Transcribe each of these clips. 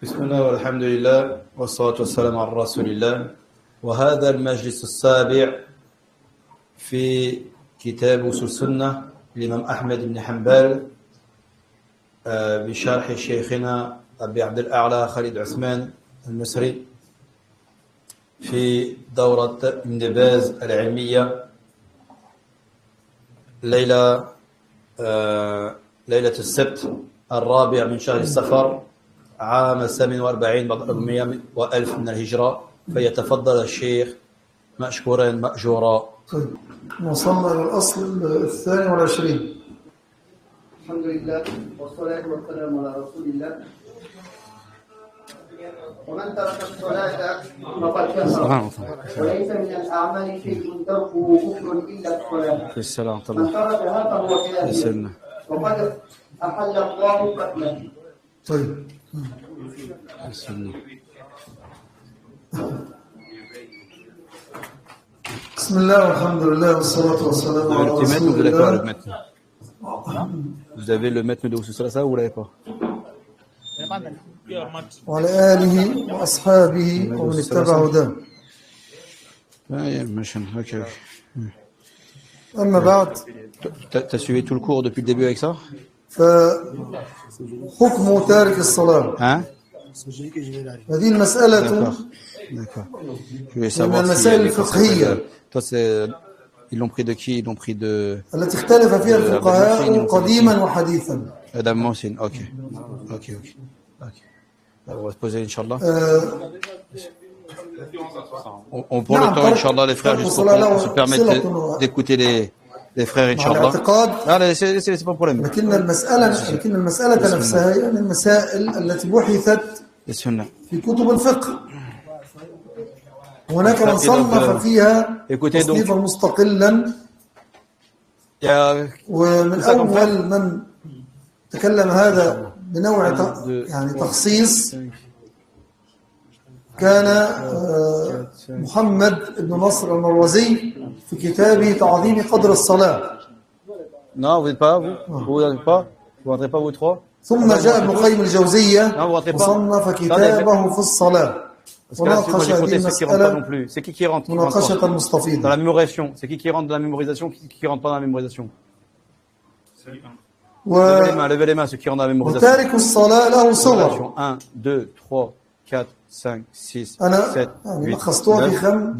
بسم الله والحمد لله والصلاة والسلام على رسول الله. وهذا المجلس السابع في كتاب أصول السنة للإمام أحمد بن حنبل بشرح شيخنا أبي عبد الأعلى خالد عثمان المصري في دورة ابن باز العلمية ليلة السبت الرابع من شهر الصفر عام 47 بعد 400 وألف من الهجرة. فيتفضل الشيخ مشكورا مأجورا. طيب وصلنا إلى الأصل 22. الحمد لله والصلاة والسلام على رسول الله. ومن ترك الصلاة فقد كفر وليس من الأعمال شيء تركه كفر إلا الصلاة. من تركها فهو كافر وقد أحل الله قتله. طيب بسم الله والحمد لله والصلاة والسلام على رسول الله. Vous avez le maître de Usul Salasa ou vous l'avez pas? وعلى آله وأصحابه ومن اتبع هداه. أما بعد، T'as suivi tout le cours depuis le début avec ça? فحكم تارك الصلاة Hein? هذه المسألة D'accord. Je voulais من savoir المسائل الفقهية toi ils l'ont pris de qui? Ils l'ont pris de التي اختلف فيها الفقهاء قديما وحديثا. Adam Mohsin. Ok. Alors, on va se poser Inch'Allah. On prend le temps Inch'Allah les frères juste pour qu'on se permette d'écouter les frères Inch'Allah. Ah, c'est pas un problème. لكن المسألة نفسها هي من المسائل التي بحثت السنة. في كتب الفقه. هناك من صنف فيها تصنيفا مستقلا، ومن أول من تكلم هذا بنوع يعني تخصيص كان محمد بن نصر المروزي في كتابه تعظيم قدر الصلاة. Non, vous n'êtes pas, vous n'êtes pas, vous rentrez pas vous trois. ثم جاء ابن قيم الجوزية وصنف كتابه في الصلاة وناقش هذه المسألة مناقشة مستفيضة. Dans la mémorisation, c'est qui rentre dans la mémorisation, qui rentre pas dans la mémorisation. Levez les mains, ceux qui rentrent dans la mémorisation. وتارك الصلاة له صور. 1, 2, 3, 4, 5, 6, أنا 7, 8, لخصتها 10.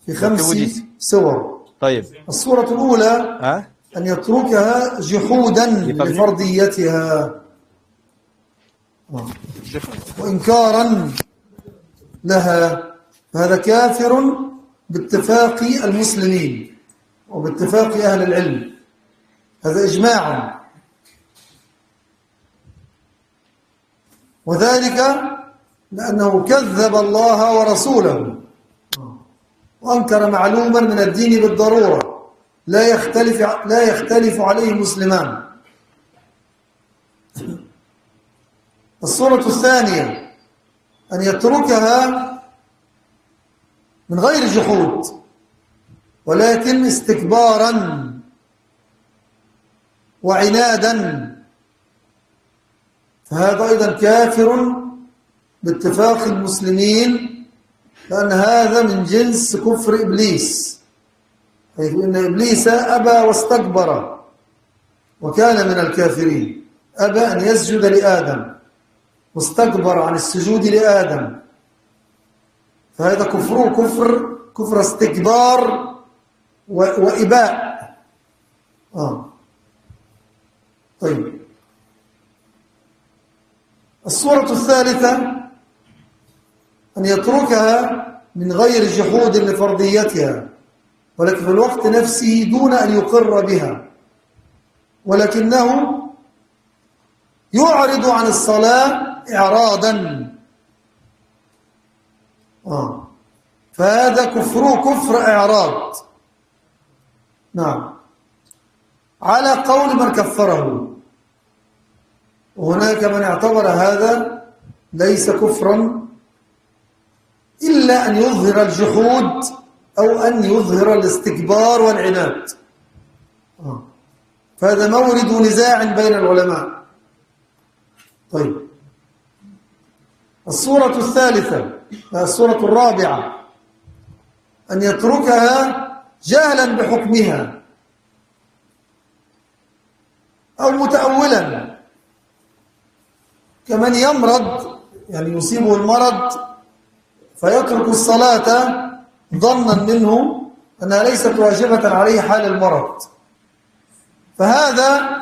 في 5 صور. طيب. الصورة الأولى أن يتركها جحودا لفرضيتها وإنكارا لها، فهذا كافر باتفاق المسلمين وباتفاق أهل العلم، هذا إجماع. وذلك لأنه كذب الله ورسوله وأنكر معلوما من الدين بالضرورة لا يختلف عليه مسلمان. الصورة الثانية أن يتركها من غير جحود ولكن استكبارا وعنادا، فهذا أيضا كافر باتفاق المسلمين، لأن هذا من جنس كفر إبليس، حيث إن إبليس أبى واستكبر وكان من الكافرين، أبى أن يسجد لآدم واستكبر عن السجود لآدم، فهذا كفره كفر استكبار وإباء. طيب، الصورة الثالثة أن يتركها من غير جحود لفرضيتها ولكن في الوقت نفسه دون أن يقر بها، ولكنه يعرض عن الصلاة إعراضا، فهذا كفر إعراض. نعم، على قول من كفره. وهناك من اعتبر هذا ليس كفرا إلا أن يظهر الجحود أو أن يظهر الاستكبار والعناد، فهذا مورد نزاع بين العلماء. طيب، الصورة الثالثة، الصورة الرابعة، أن يتركها جهلا بحكمها أو متأولا، كمن يمرض يعني يصيبه المرض فيترك الصلاة ظنا منه أنها ليست واجبة عليه حال المرض، فهذا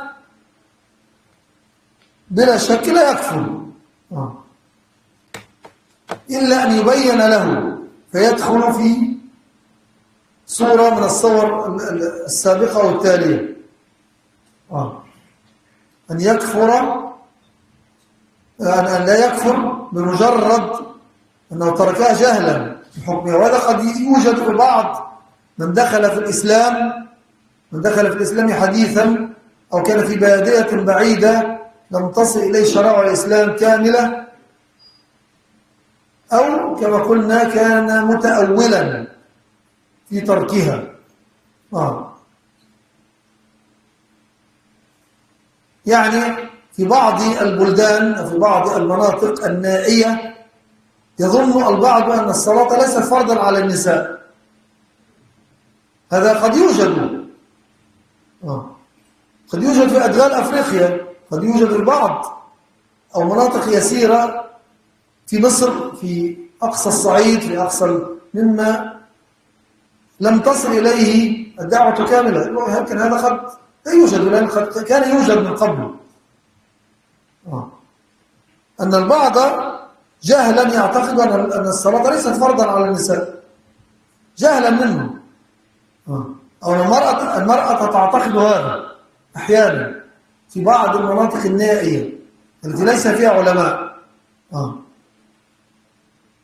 بلا شك لا يكفر إلا أن يبين له، فيدخل في صورة من الصور السابقة والتالية، أن يكفر، أن لا يكفر بمجرد أنه تركها جهلا بحكمها. وهذا قد يوجد في بعض من دخل في الإسلام حديثا، أو كان في بادية بعيدة لم تصل إليه شرائع الإسلام كاملة، أو كما قلنا كان متأولا في تركها. يعني في بعض البلدان أو في بعض المناطق النائية يظن البعض أن الصلاة ليست فرضا على النساء. هذا قد يوجد، قد يوجد في أدغال أفريقيا، قد يوجد البعض أو مناطق يسيرة في مصر، في أقصى الصعيد، في أقصى مما لم تصل إليه الدعوة كاملة، لكن هذا قد لا يوجد، لأن قد كان يوجد من قبل. أن البعض جهلا يعتقد أن الصلاة ليست فرضا على النساء، جهلا منه، أو المرأة تعتقد هذا أحيانا في بعض المناطق النائية التي ليس فيها علماء.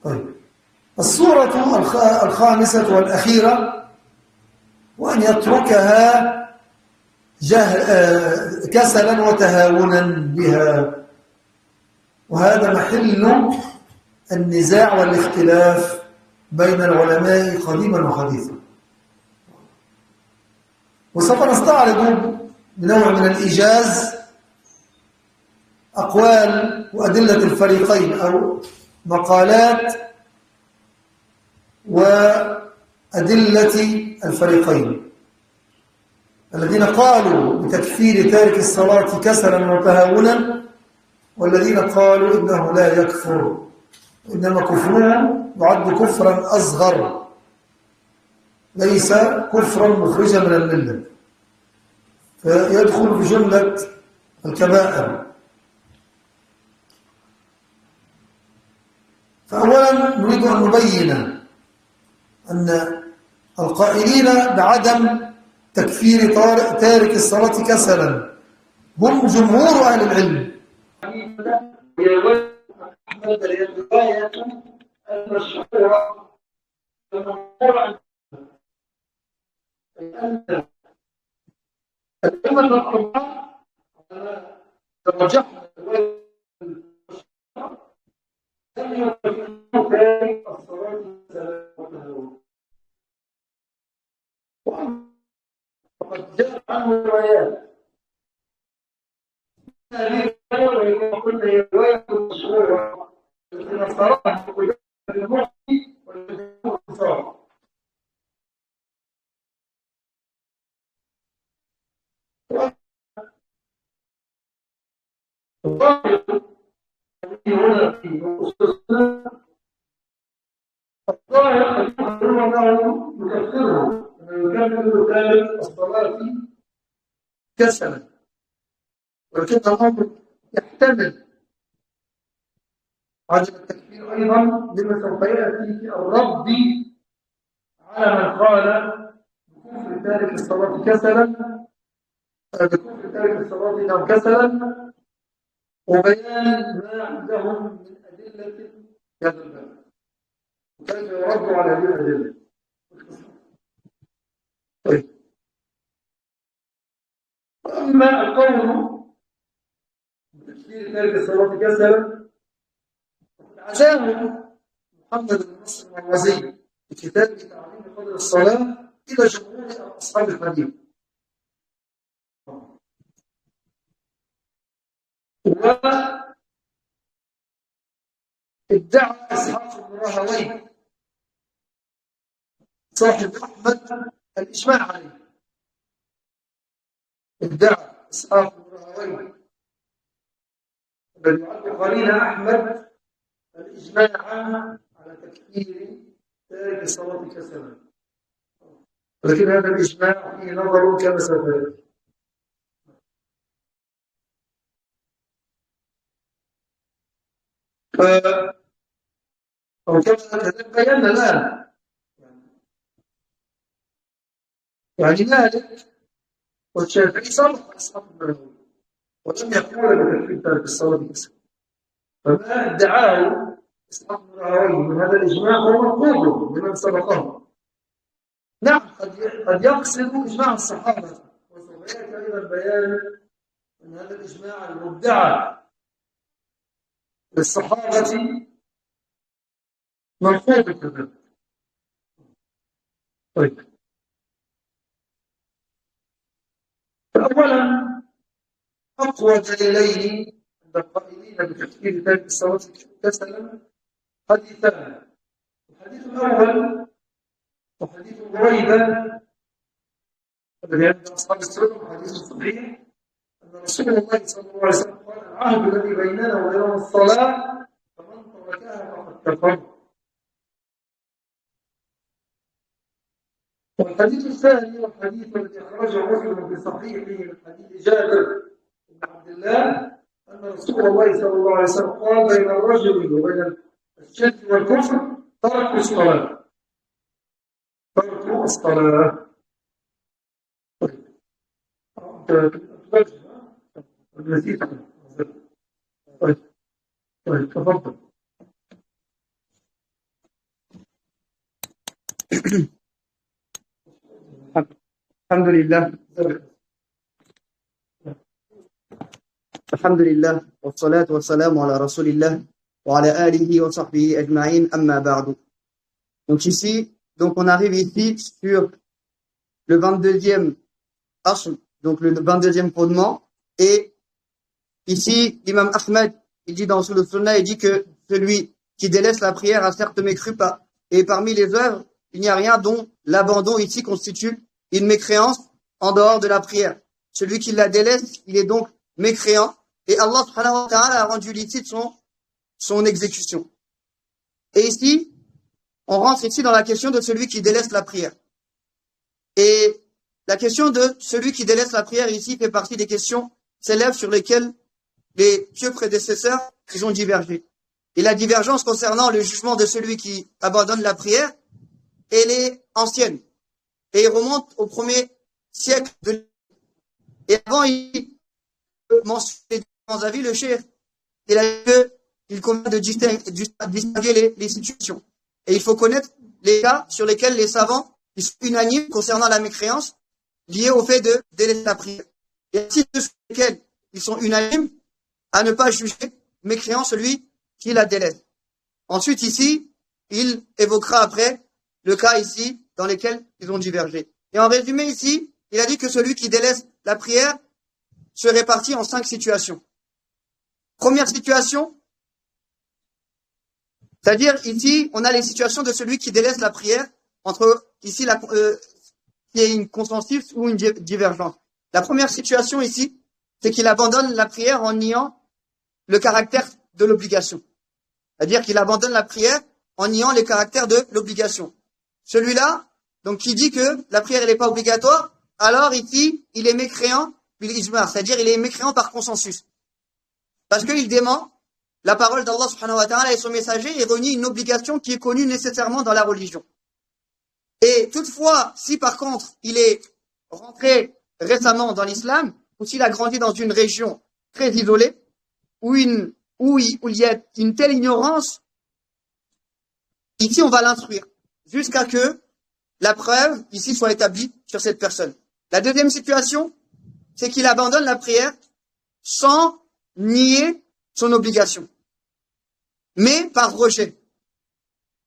طيب، الصورة الخامسة والأخيرة، وأن يتركها كسلا وتهاونا بها، وهذا محل النزاع والاختلاف بين العلماء قديما وحديثا. وسوف نستعرض بنوع من الإيجاز أقوال وأدلة الفريقين، أو مقالات وأدلة الفريقين الذين قالوا بتكفير تارك الصلاة كسلا وتهاونا، والذين قالوا إنه لا يكفر، إنما كفره يعد كفرا أصغر، ليس كفرا مخرجا من الملة، فيدخل في جملة الكبائر. فأولا نريد أن نبين أن القائلين بعدم تكفير تارك الصلاة كسلا هم جمهور أهل العلم. الأمة الأربعة ترجحنا لم يكفروا تارك الصلاة كسلا، وقد جاء عنه روايات. هذه الرواية وقلنا رواية مشهورة من الصلاة بالمعطي والإنصاف. هنا في الظاهر أنه يكفره، يكفر ذلك الصلاة كسلا، ولكن الأمر يحتمل عدم التكفير أيضا لما سوف يأتي في الرد على من قال بكفر تارك الصلاة كسلا، بكفر تارك الصلاة كسلا، وبيان ما عندهم من أدلة هذا الباب وكيف يرد على هذه الأدلة. طيب، أما القول بتكفير تارك الصلاة كسلا عزاه محمد بن نصر المروزي في كتابه تعليم قدر الصلاة إلى جمهور أصحاب الحديث. ادعى إسحاق بن راهويه صاحب أحمد الإجماع عليه. ادعى إسحاق بن راهويه الذي يعد قرين أحمد الإجماع على تكفير تارك الصلاة كسلا، ولكن هذا الإجماع فيه نظر كما سوف أو كما بينا الآن، يعني مالك والشافعي صرف أصحاب المذهب ولم يقول بتكفير تارك الصلاة كسلا، فما ادعاه إسحاق بن راهويه من هذا الإجماع هو مرفوض لمن سبقه. نعم قد يقصد إجماع الصحابة، وسوف يأتي أيضا بيان أن هذا الإجماع المدعى للصحابة مرفوض كذلك. طيب، أولا أقوى دليلين عند القائلين بتكفير تارك الصلاة كسلا حديثان. الحديث الأول وحديث بريدة الذي عند أصحاب السنة حديث صحيح أن رسول الله صلى الله عليه وسلم قال: العهد الذي بيننا وبينهم الصلاة فمن تركها فقد كفر. والحديث الثاني والحديث الذي أخرجه مسلم في صحيحه من حديث جابر بن عبد الله أن رسول الله صلى الله عليه وسلم قال: بين الرجل وبين الشرك والكفر ترك الصلاة. ترك الصلاة. نسيت. طيب تفضل. الحمد لله والصلاة والسلام على رسول الله وعلى آله وصحبه أجمعين أما بعد. Donc ici, on arrive ici sur le 22e asl, donc le 22e fondement, et ici l'imam Ahmed, il dit dans le Sunnah, il dit que celui qui délaisse la prière a certes mécru pas, et parmi les œuvres, il n'y a rien dont l'abandon ici constitue une mécréance en dehors de la prière. Celui qui la délaisse, il est donc mécréant, et Allah subhanahu wa ta'ala a rendu licite son exécution. Et ici, on rentre ici dans la question de celui qui délaisse la prière. Et la question de celui qui délaisse la prière ici fait partie des questions célèbres sur lesquelles les pieux prédécesseurs ils ont divergé. Et la divergence concernant le jugement de celui qui abandonne la prière, elle est ancienne. Et il remonte au 1er siècle de l'Islam. Et avant, il mentionne dans avis le cheikh. Il a dit qu'il convient de distinguer les situations. Et il faut connaître les cas sur lesquels les savants ils sont unanimes concernant la mécréance liée au fait de délaisser la prière. Et ainsi ceux sur lesquels ils sont unanimes à ne pas juger mécréant celui qui la délaisse. Ensuite ici, il évoquera après le cas ici dans lesquels ils ont divergé. Et en résumé ici, il a dit que celui qui délaisse la prière se répartit en 5 situations. Première situation, c'est-à-dire ici, on a les situations de celui qui délaisse la prière entre ici il y a une consensus ou une divergence. La première situation ici, c'est qu'il abandonne la prière en niant le caractère de l'obligation. C'est-à-dire qu'il abandonne la prière en niant le caractère de l'obligation. Celui-là, donc qui dit que la prière n'est pas obligatoire, alors ici, il est mécréant bil ijma', c'est-à-dire il est mécréant par consensus. Parce qu'il dément la parole d'Allah subhanahu wa ta'ala et son messager et renie une obligation qui est connue nécessairement dans la religion. Et toutefois, si par contre il est rentré récemment dans l'islam, ou s'il a grandi dans une région très isolée, où il y a une telle ignorance, ici on va l'instruire, jusqu'à que la preuve ici soit établie sur cette personne. La deuxième situation, c'est qu'il abandonne la prière sans nier son obligation, mais par rejet,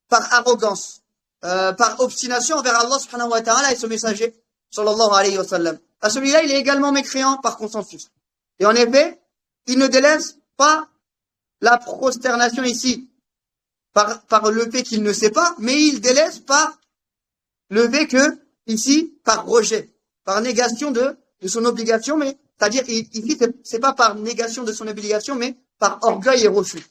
par arrogance, par obstination envers Allah subhanahu wa ta'ala et son messager sallallahu alayhi wa sallam. À celui-là, il est également mécréant par consensus. Et en effet, il ne délaisse pas la prosternation ici par le fait qu'il ne sait pas, mais il délaisse par le fait que, ici, par rejet, par négation de son obligation, mais, c'est-à-dire, ici, c'est pas par négation de son obligation, mais par orgueil et refus.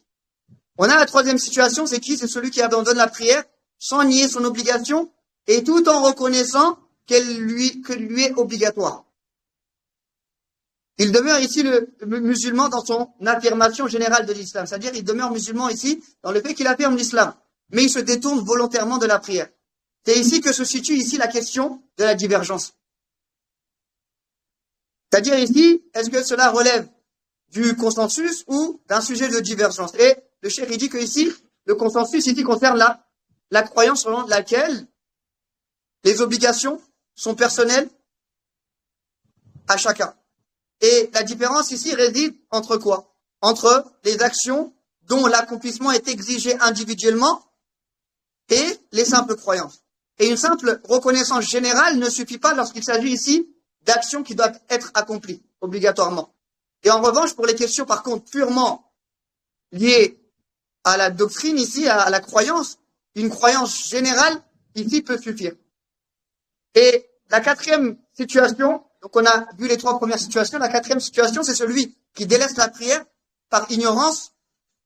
On a la troisième situation, c'est qui? C'est celui qui abandonne la prière sans nier son obligation et tout en reconnaissant que lui est obligatoire. Il demeure ici le musulman dans son affirmation générale de l'islam, c'est-à-dire il demeure musulman ici dans le fait qu'il affirme l'islam, mais il se détourne volontairement de la prière. C'est ici que se situe ici la question de la divergence. C'est-à-dire ici, est-ce que cela relève du consensus ou d'un sujet de divergence? Et le cheikh il dit que ici, le consensus ici concerne la croyance selon laquelle les obligations sont personnelles à chacun. Et la différence ici réside entre quoi? Entre les actions dont l'accomplissement est exigé individuellement et les simples croyances. Et une simple reconnaissance générale ne suffit pas lorsqu'il s'agit ici d'actions qui doivent être accomplies obligatoirement. Et en revanche, pour les questions par contre purement liées à la doctrine ici, à la croyance, une croyance générale ici peut suffire. Et la quatrième situation, donc on a vu les trois premières situations, la quatrième situation c'est celui qui délaisse la prière par ignorance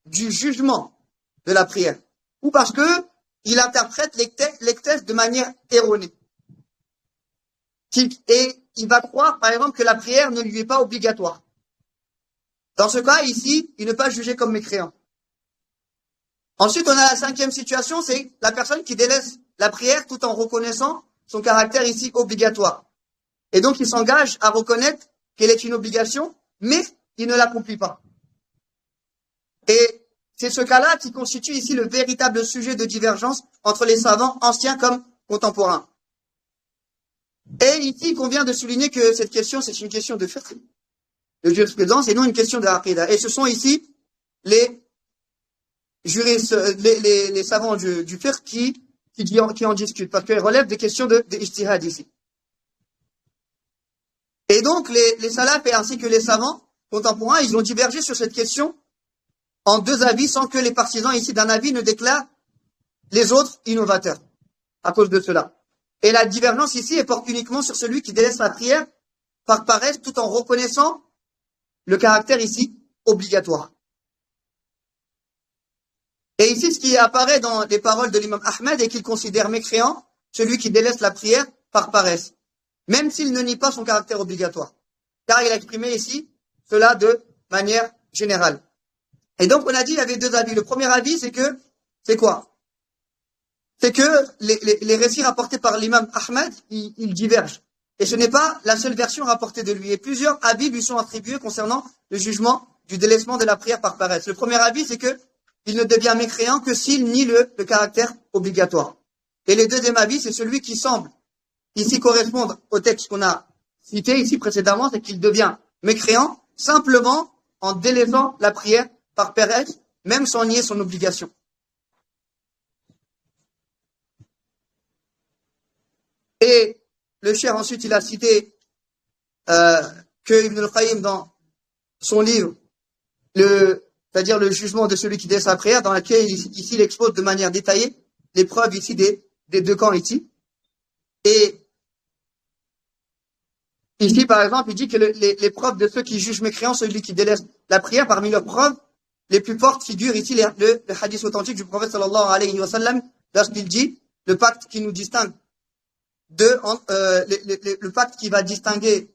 du jugement de la prière, ou parce que il interprète les textes de manière erronée. Et il va croire par exemple que la prière ne lui est pas obligatoire. Dans ce cas ici, il n'est pas jugé comme mécréant. Ensuite, on a la cinquième situation, c'est la personne qui délaisse la prière tout en reconnaissant son caractère ici obligatoire. Et donc, il s'engage à reconnaître qu'elle est une obligation, mais il ne l'accomplit pas. Et c'est ce cas-là qui constitue ici le véritable sujet de divergence entre les savants anciens comme contemporains. Et ici, il convient de souligner que cette question, c'est une question de fiqh, de jurisprudence, et non une question de aqida. Et ce sont ici les juristes, les savants du fiqh qui en discutent, parce qu'ils relèvent des questions de ijtihad ici. Et donc, les salafs ainsi que les savants contemporains, ils ont divergé sur cette question en deux avis, sans que les partisans ici d'un avis ne déclarent les autres innovateurs, à cause de cela. Et la divergence ici, elle porte uniquement sur celui qui délaisse la prière par paresse, tout en reconnaissant le caractère ici obligatoire. Et ici, ce qui apparaît dans les paroles de l'imam Ahmed est qu'il considère mécréant celui qui délaisse la prière par paresse, même s'il ne nie pas son caractère obligatoire. Car il a exprimé ici cela de manière générale. Et donc, on a dit il y avait deux avis. Le premier avis, c'est quoi? C'est que les récits rapportés par l'imam Ahmed, ils divergent. Et ce n'est pas la seule version rapportée de lui. Et plusieurs avis lui sont attribués concernant le jugement du délaissement de la prière par paresse. Le premier avis, c'est que il ne devient mécréant que s'il nie le caractère obligatoire. Et le deuxième avis, c'est celui qui semble ici correspondre au texte qu'on a cité ici précédemment, c'est qu'il devient mécréant simplement en délaissant la prière par paresse, même sans nier son obligation. Et le cheikh ensuite, il a cité que Ibn al-Qayyim dans son livre, c'est-à-dire le jugement de celui qui délaisse la prière, dans laquelle ici il expose de manière détaillée les preuves ici des deux camps ici. Et ici, par exemple, il dit que les preuves de ceux qui jugent mécréants, celui qui délaisse la prière, parmi leurs preuves, les plus fortes figurent ici le hadith authentique du prophète sallallahu alayhi wa sallam, lorsqu'il dit le pacte qui nous distingue le pacte qui va distinguer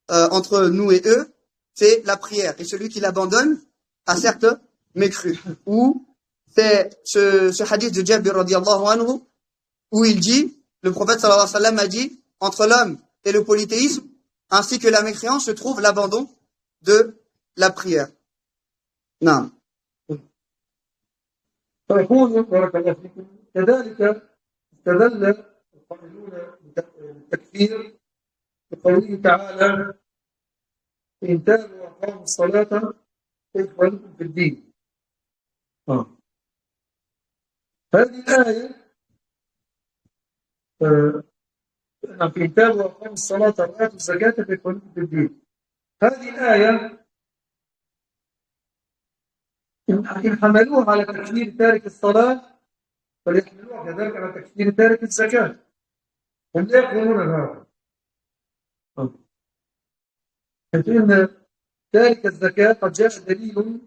entre nous et eux, c'est la prière. Et celui qui l'abandonne a certes mécru. Ou c'est ce hadith de Jabir radiyallahu anhu, où il dit, le prophète sallallahu alayhi wa sallam a dit, entre l'homme et le polythéisme, ainsi que la mécréance, se trouve l'abandon de la prière. Non. فيقول بارك الله فيكم كذلك استدل القائلون بالتكفير بقوله تعالى إن تابوا وأقاموا الصلاة فإخوانكم في الدين. هذه الآية إن تابوا وأقاموا الصلاة وآتوا الزكاة فإخوانكم في الدين. هذه الآية إن حملوها على تكفير تارك الصلاة فليحملوها كذلك على تكفير تارك الزكاة. هم لا يقولون بهذا، حيث أن تارك الزكاة قد جاء دليل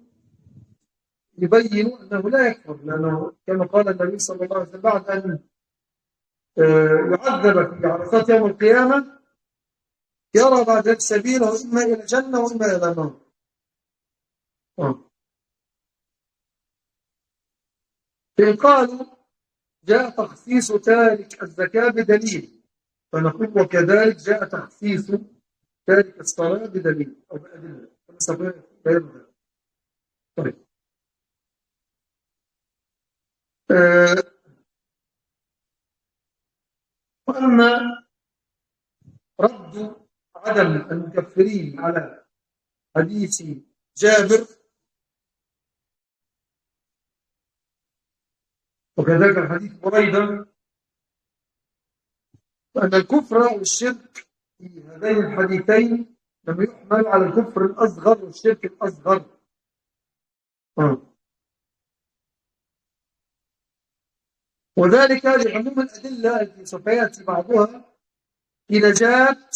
يبين أنه لا يكفر، لأنه كما قال النبي صلى الله عليه وسلم بعد أن يعذب في عرصات يوم القيامة يرى بعد ذلك سبيله إما إلى الجنة وإما إلى النار. فإن قالوا جاء تخصيص تارك الزكاة بدليل، فنقول وكذلك جاء تخصيص تارك الصلاة بدليل أو بأدلة، كما سبق بيان ذلك. طيب، وأما رد عدم المكفرين على حديث جابر وكذلك الحديث بريدة، فأن الكفر والشرك في هذين الحديثين لم يحمل على الكفر الأصغر والشرك الأصغر. وذلك لعموم الأدلة التي سوف يأتي بعضها في نجاة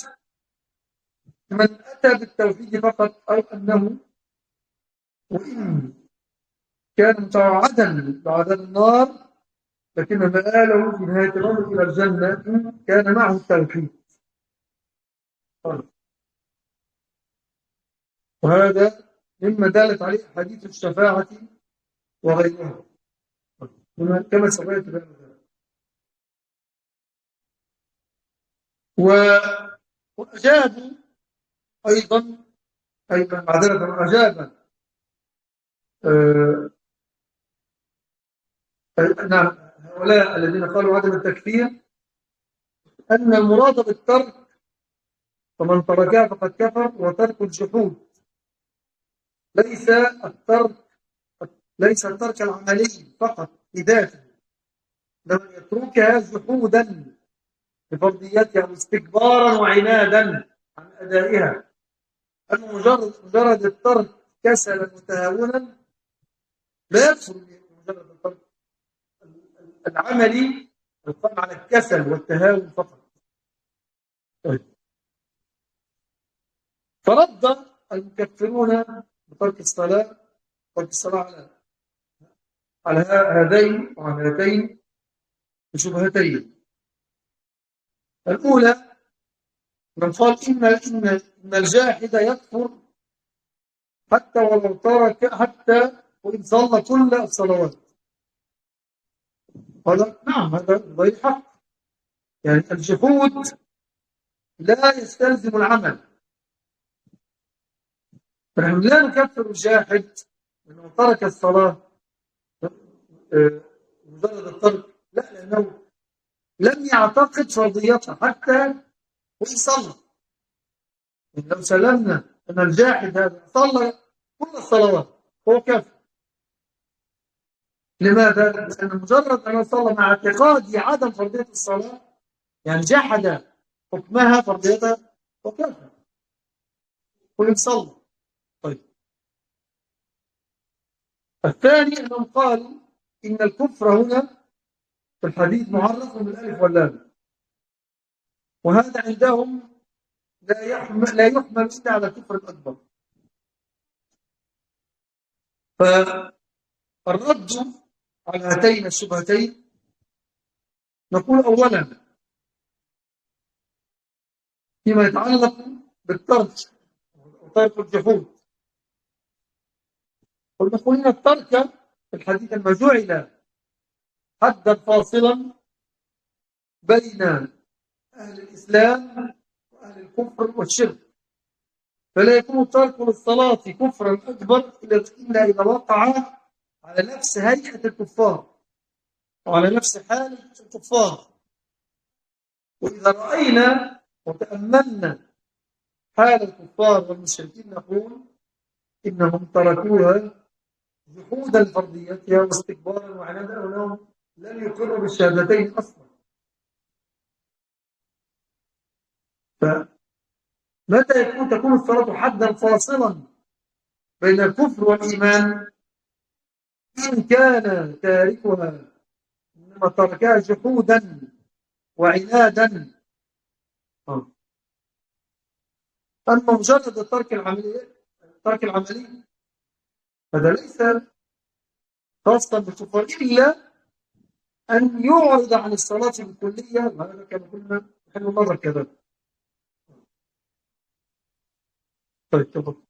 من أتى بالتوحيد فقط، أو أنه وإن كان متوعدا بعذاب النار لكن مآله في نهاية الأمر إلى الجنة كان معه التوحيد. وهذا مما دالت عليه حديث الشفاعة وغيرها كما سمعت بها. وأجابوا أيضا معذرة أجاب نعم هؤلاء الذين قالوا عدم التكفير أن المراد بالترك فمن تركها فقد كفر، وترك الجحود ليس الترك العملي فقط بذاته، لمن يتركها جحودا بفرضيتها واستكبارا وعنادا عن أدائها. أما مجرد الترك كسلا وتهاونا لا يكفر مجرد الترك العملي القائم على الكسل والتهاون فقط. فرد المكفرون بترك الصلاة على هذين وعلى هاتين الشبهتين. الأولى من قال إن الجاحد يكفر حتى ولو ترك، حتى وإن صلى كل الصلوات. هذا نعم، هذا غير حق. يعني الجحود لا يستلزم العمل، فنحن لا نكفر الجاحد أنه ترك الصلاة مجرد الترك، لا، لأنه لم يعتقد فرضيتها حتى وإن صلى. لو سلمنا أن الجاحد هذا صلى كل الصلوات هو كافر. لماذا؟ لأن مجرد أن صلى مع اعتقاد عدم فرضية الصلاة يعني جحد حكمها فرضيتها وكافر وإن صلى. طيب، الثاني أنهم قالوا إن الكفر هنا في الحديث معرف بالألف واللام، وهذا عندهم لا يحمل إلا على الكفر الأكبر. فالرد على هاتين الشبهتين نقول أولا فيما يتعلق بالترك وترك الجحود، ونقول إن الترك في الحديث ما جعل حدا فاصلا بين أهل الإسلام وأهل الكفر والشرك، فلا يكون ترك للصلاة كفرا أكبر إلا إذا وقع على نفس هيئة الكفار وعلى نفس حالة الكفار. وإذا رأينا وتأملنا حال الكفار والمشركين نقول إنهم تركوها جحودا لفرضيتها واستكبارا وعنادا، وأنهم لم يقروا بالشهادتين أصلا. فمتى تكون الصلاة حدا فاصلا بين الكفر والإيمان؟ إن كان تاركها من إنما تركها جحودا وعنادا. أما مجرد الترك العملي هذا ليس خاصا بالكفار إلا أن يعرض عن الصلاة بالكلية، وهذا كما قلنا نحن مرة كذا. طيب تفضل.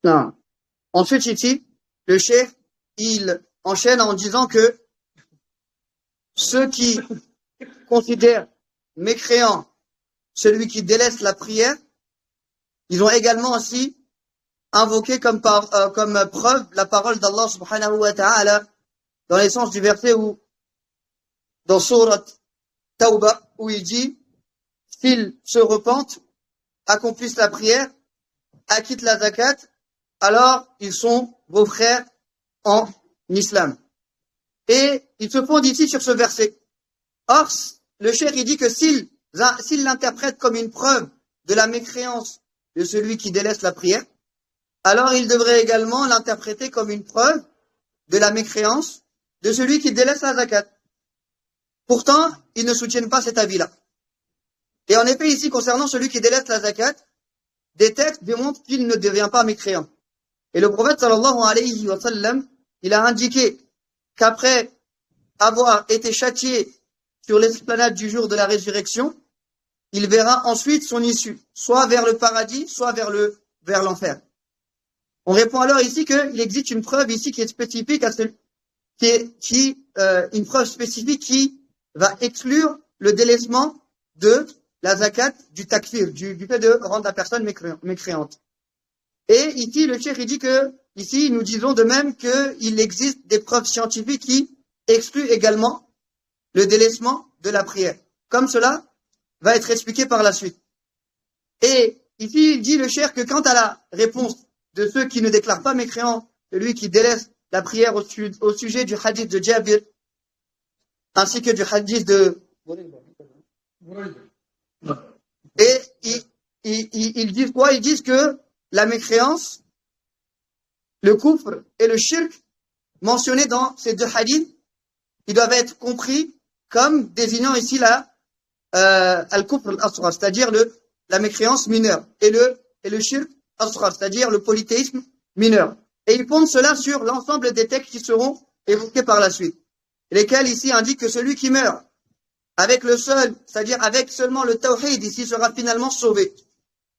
Non. Ensuite, ici, le cheikh, il enchaîne en disant que ceux qui considèrent mécréant celui qui délaisse la prière, ils ont également aussi invoqué comme preuve la parole d'Allah subhanahu wa ta'ala dans l'essence du verset où, dans Surat Tawbah, où il dit, s'ils se repentent, accomplissent la prière, acquittent la zakat, alors ils sont vos frères en islam. Et ils se fondent ici sur ce verset. Or, le cheikh il dit que s'il l'interprète comme une preuve de la mécréance de celui qui délaisse la prière, alors il devrait également l'interpréter comme une preuve de la mécréance de celui qui délaisse la zakat. Pourtant, ils ne soutiennent pas cet avis-là. Et en effet, ici, concernant celui qui délaisse la zakat, des textes démontrent qu'il ne devient pas mécréant. Et le prophète sallallahu alayhi wa sallam, il a indiqué qu'après avoir été châtié sur l'esplanade du jour de la résurrection, il verra ensuite son issue, soit vers le paradis, soit vers l'enfer. On répond alors ici qu'il existe une preuve ici qui est spécifique à une preuve spécifique qui va exclure le délaissement de la zakat du takfir, du fait de rendre la personne mécréante. Et ici, le cheikh dit que, ici, nous disons de même qu'il existe des preuves scientifiques qui excluent également le délaissement de la prière. Comme cela va être expliqué par la suite. Et ici, il dit le cheikh que quant à la réponse de ceux qui ne déclarent pas mécréant, celui qui délaisse la prière au sujet du hadith de Jabir, ainsi que du hadith de... Et ils disent quoi? Ils disent que la mécréance, le kufr et le shirk mentionnés dans ces deux hadiths, ils doivent être compris comme désignant ici al-kufr al-asghar, c'est-à-dire la mécréance mineure, et le shirk asghar, c'est-à-dire le polythéisme mineur. Et ils fondent cela sur l'ensemble des textes qui seront évoqués par la suite, lesquels ici indiquent que celui qui meurt avec c'est-à-dire avec seulement le tawhid, ici sera finalement sauvé.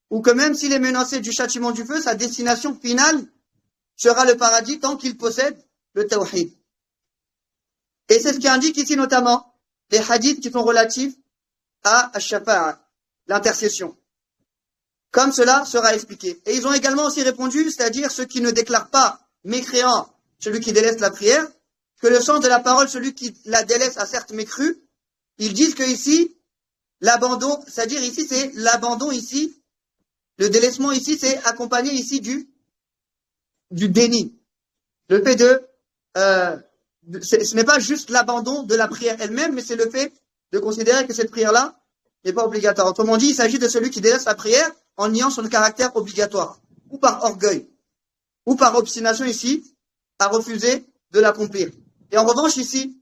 Ou que même s'il est menacé du châtiment du feu, sa destination finale sera le paradis tant qu'il possède le tawhid. Et c'est ce qui indique ici notamment les hadiths qui sont relatifs à ash-shafa'a, l'intercession. Comme cela sera expliqué. Et ils ont également aussi répondu, c'est-à-dire ceux qui ne déclarent pas mécréant celui qui délaisse la prière, que le sens de la parole, celui qui la délaisse a certes mécru, ils disent que ici, l'abandon, c'est-à-dire ici c'est l'abandon ici, le délaissement ici, c'est accompagné ici du déni. Le fait ce n'est pas juste l'abandon de la prière elle-même, mais c'est le fait de considérer que cette prière-là n'est pas obligatoire. Autrement dit, il s'agit de celui qui délaisse la prière en niant son caractère obligatoire, ou par orgueil, ou par obstination ici, à refuser de l'accomplir. Et en revanche ici,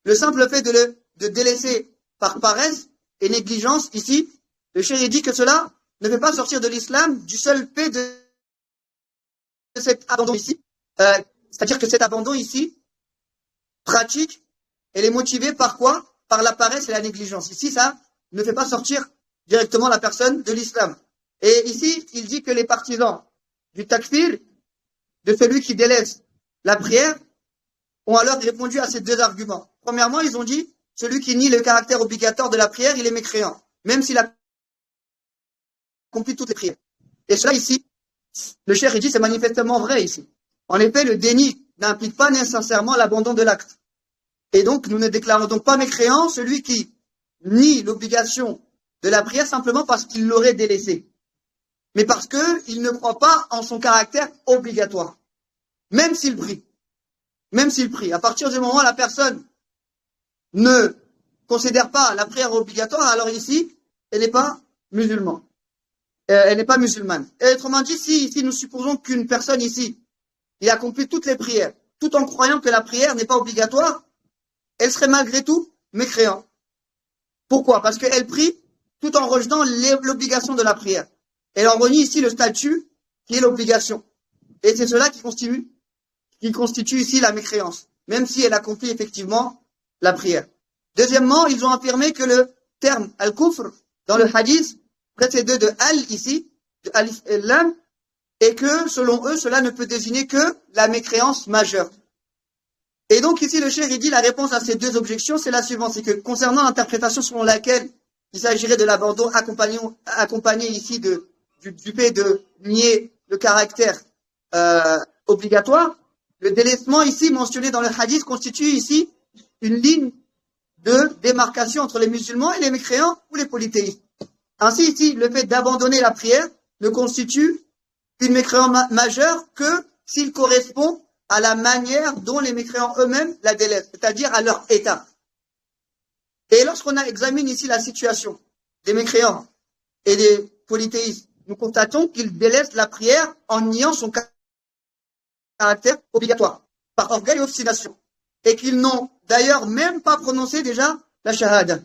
le simple fait de délaisser par paresse et négligence ici, le cheikh dit que cela ne fait pas sortir de l'islam du seul fait de cet abandon ici. C'est-à-dire que cet abandon ici, pratique, elle est motivée par quoi? Par la paresse et la négligence. Ici, ça ne fait pas sortir directement la personne de l'islam. Et ici, il dit que les partisans du takfir, de celui qui délaisse la prière, ont alors répondu à ces deux arguments. Premièrement, ils ont dit, celui qui nie le caractère obligatoire de la prière, il est mécréant, même s'il a accompli toutes les prières. Et cela ici, le cheikh dit, c'est manifestement vrai ici. En effet, le déni n'implique pas nécessairement l'abandon de l'acte. Et donc, nous ne déclarons donc pas mécréant celui qui nie l'obligation de la prière simplement parce qu'il l'aurait délaissée, mais parce qu'il ne croit pas en son caractère obligatoire, même s'il prie. Même s'il prie. À partir du moment où la personne ne considère pas la prière obligatoire, alors ici, elle n'est pas musulmane. Elle n'est pas musulmane. Et autrement dit, si nous supposons qu'une personne ici, il accomplit toutes les prières, tout en croyant que la prière n'est pas obligatoire, elle serait malgré tout mécréant. Pourquoi? Parce qu'elle prie tout en rejetant l'obligation de la prière. Elle en renie ici le statut qui est l'obligation. Et c'est cela qui constitue ici la mécréance, même si elle accomplit effectivement la prière. Deuxièmement, ils ont affirmé que le terme al-kufr dans le hadith précédé de al ici, de alif et lam, et que selon eux, cela ne peut désigner que la mécréance majeure. Et donc ici, le cheikh dit la réponse à ces deux objections, c'est la suivante, c'est que concernant l'interprétation selon laquelle il s'agirait de l'abandon accompagné ici du fait de nier le caractère obligatoire, le délaissement ici mentionné dans le hadith constitue ici une ligne de démarcation entre les musulmans et les mécréants ou les polythéistes. Ainsi ici, le fait d'abandonner la prière ne constitue une mécréance majeure que s'il correspond à la manière dont les mécréants eux-mêmes la délaissent, c'est-à-dire à leur état. Et lorsqu'on examine ici la situation des mécréants et des polythéistes, nous constatons qu'ils délaissent la prière en niant son caractère obligatoire, par orgueil et obstination, et qu'ils n'ont d'ailleurs même pas prononcé déjà la shahada.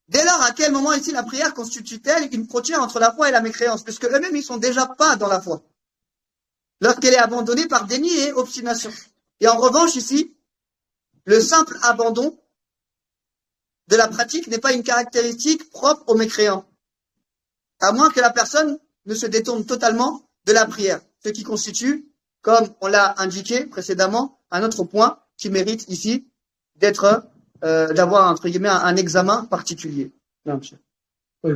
Dès lors, à quel moment ici la prière constitue-t-elle une frontière entre la foi et la mécréance, puisque eux-mêmes ils sont déjà pas dans la foi, lorsqu'elle est abandonnée par déni et obstination. Et en revanche ici, le simple abandon de la pratique n'est pas une caractéristique propre aux mécréants, à moins que la personne ne se détourne totalement de la prière, ce qui constitue, comme on l'a indiqué précédemment, un autre point qui mérite ici d'être, d'avoir entre guillemets un examen particulier. Non, monsieur. Oui.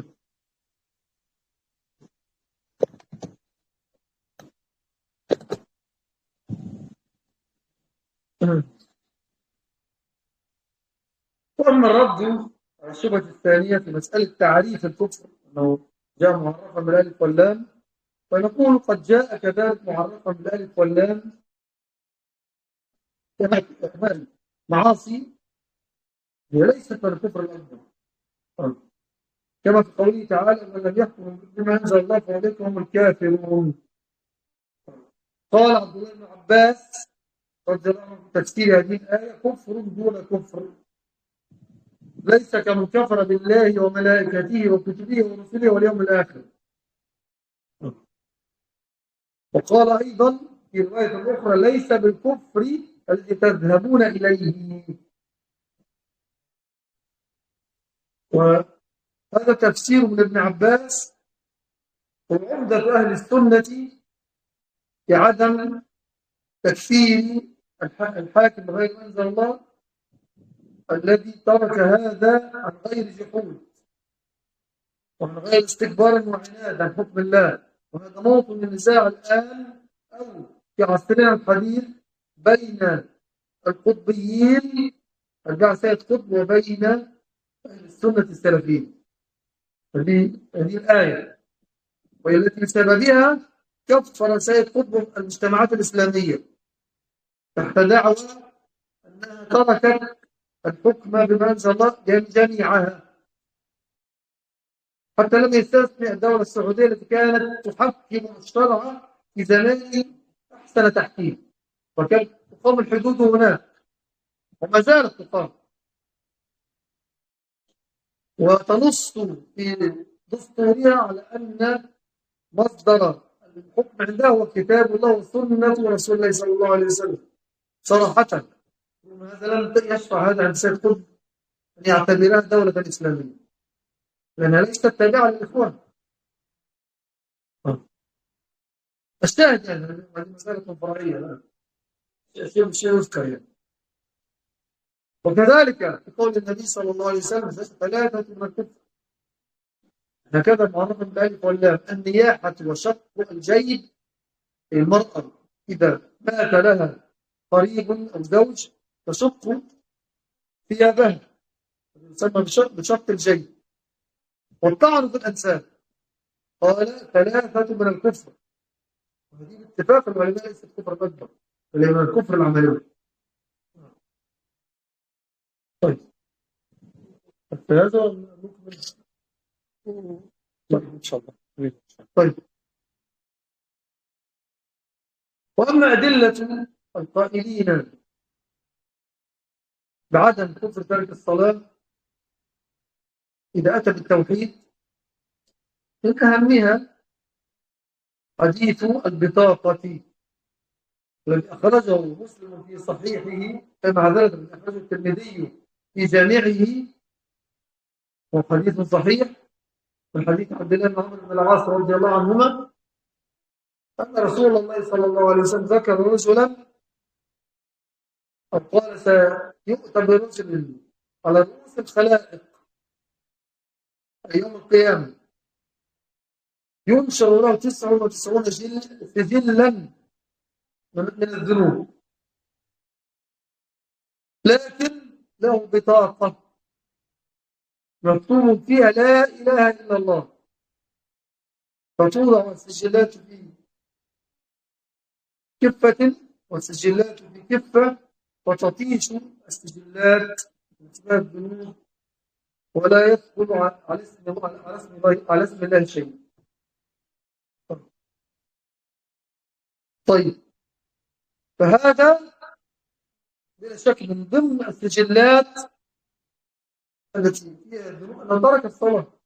وأما الرد على الشبهة الثانية في مسألة تعريف الكفر أنه جاء معرفا بالألف واللام، فنقول قد جاء كذلك معرفا بالألف واللام كما معاصي هي ليست من الكفر الأكبر، كما في قوله تعالى من لم يحكم بما أنزل الله فأولئك هم الكافرون. قال عبد الله بن عباس رضي الله عنه في تفسير هذه الآية كفر دون كفر، ليس كمن كفر بالله وملائكته وكتبه ورسله واليوم الآخر. وقال أيضا في رواية أخرى ليس بالكفر الذي تذهبون إليه. وهذا تفسير من ابن عباس، وعمدة أهل السنة في عدم تكفير الحاكم بغير ما أنزل الله الذي ترك هذا عن غير جحود وعن غير استكبار وعناد عن حكم الله. وهذا موطن من النزاع الآن أو في عصرنا الحديث بين القطبيين البعثة قطب وبين أهل السنة السلفيين. هذه الآية وهي التي بسببها كفر سيد قطب المجتمعات الإسلامية تحت دعوى أنها تركت الحكم بما أنزل الله جميعها، حتى لم يستثني الدولة السعودية التي كانت تحكم الشرع في زمان أحسن تحكيم، وكانت تقام الحدود هناك وما زالت تقام، وتنص في دستورها على أن مصدر الحكم عندها هو كتاب الله وسنة رسول الله صلى الله عليه وسلم صراحة. وهذا لم يشرع هذا عند سيد قطب أن يعتبرها دولة إسلامية لأنها ليست تابعة للإخوان. الشاهد يعني هذه مسألة فرعية لا شيء يذكر يعني. وكذلك يقول النبي صلى الله عليه وسلم ثلاثة من الكفر هكذا معرف بالألف واللام: النياحة وشق الجيب، المرأة إذا مات لها قريب أو زوج تشق ثيابها يسمى بشق الجيب، والطعن في الأنساب قال ثلاثة من الكفر، وهذه باتفاق العلماء ليست الكفر الأكبر بل من الكفر العملي. طيب هذا ممكن. طيب إن شاء الله. طيب، وأما أدلة القائلين بعدم كفر تارك الصلاة إذا أتى بالتوحيد، من أهمها حديث البطاقة الذي أخرجه مسلم في صحيحه، كما ذلك أخرجه الترمذي في جامعه، وحديث صحيح من حديث عبد الله بن عمرو بن العاص رضي الله عنهما أن رسول الله صلى الله عليه وسلم ذكر رجلا أو قال سيؤتى برجل على رؤوس الخلائق يوم القيامة ينشر له 99 سجلا من الذنوب، لكن له بطاقة مكتوب فيها لا إله إلا الله، فتوضع السجلات في كفة والسجلات في كفة، وتطيش السجلات بسبب الذنوب، ولا يدخل على اسم الله شيء. طيب، فهذا بلا شك من ضمن السجلات التي فيها الذنوب أنه ترك الصلاة،